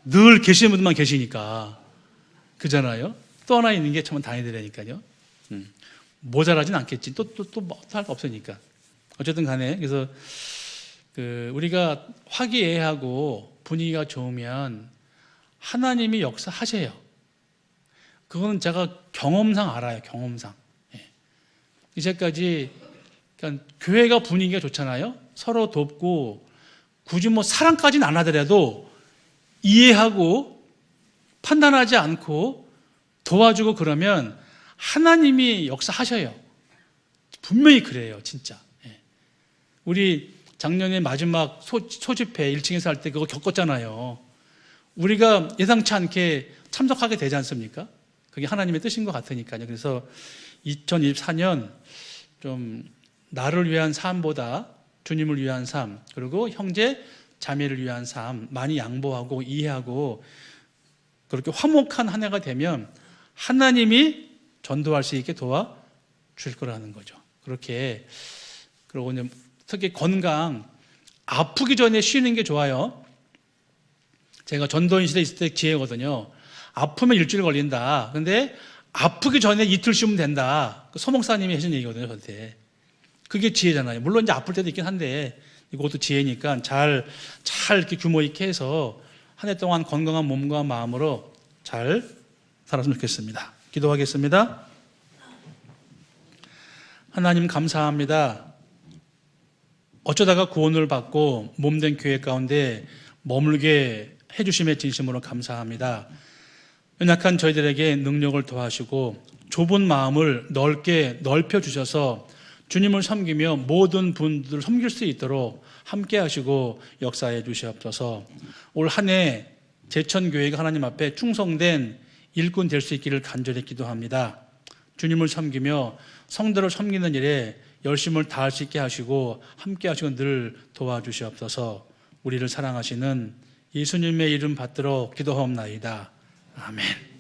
Speaker 1: 늘 계시는 분들만 계시니까. 그잖아요. 또 하나 있는 게 천만다행이더라니까요. 모자라진 않겠지. 또 할 거 없으니까. 어쨌든 간에, 그래서, 우리가 화기애애하고 분위기가 좋으면 하나님이 역사하세요. 그거는 제가 경험상 알아요. 경험상. 예. 이제까지, 그러니까 교회가 분위기가 좋잖아요. 서로 돕고, 굳이 뭐 사랑까지는 안 하더라도 이해하고 판단하지 않고 도와주고 그러면 하나님이 역사하셔요. 분명히 그래요, 진짜. 예. 우리 작년에 마지막 소집회 1층에서 할 때 그거 겪었잖아요. 우리가 예상치 않게 참석하게 되지 않습니까? 그게 하나님의 뜻인 것 같으니까요. 그래서 2024년 좀 나를 위한 삶보다 주님을 위한 삶, 그리고 형제, 자매를 위한 삶 많이 양보하고 이해하고 그렇게 화목한 한 해가 되면 하나님이 전도할 수 있게 도와줄 거라는 거죠. 그렇게, 그리고 특히 건강, 아프기 전에 쉬는 게 좋아요. 제가 전도인 시대에 있을 때 지혜거든요. 아프면 일주일 걸린다. 근데 아프기 전에 이틀 쉬면 된다. 서목사님이 하신 얘기거든요, 저한테. 그게 지혜잖아요. 물론 이제 아플 때도 있긴 한데, 이것도 지혜니까 잘 이렇게 규모 있게 해서 한 해 동안 건강한 몸과 마음으로 잘 살았으면 좋겠습니다. 기도하겠습니다. 하나님 감사합니다. 어쩌다가 구원을 받고 몸된 교회 가운데 머물게 해주심에 진심으로 감사합니다. 연약한 저희들에게 능력을 더하시고 좁은 마음을 넓게 넓혀주셔서 주님을 섬기며 모든 분들을 섬길 수 있도록 함께 하시고 역사해 주시옵소서. 올 한 해 제천교회가 하나님 앞에 충성된 일꾼 될 수 있기를 간절히 기도합니다. 주님을 섬기며 성도를 섬기는 일에 열심을 다할 수 있게 하시고 함께 하시고 늘 도와주시옵소서. 우리를 사랑하시는 예수님의 이름 받들어 기도하옵나이다. 아멘.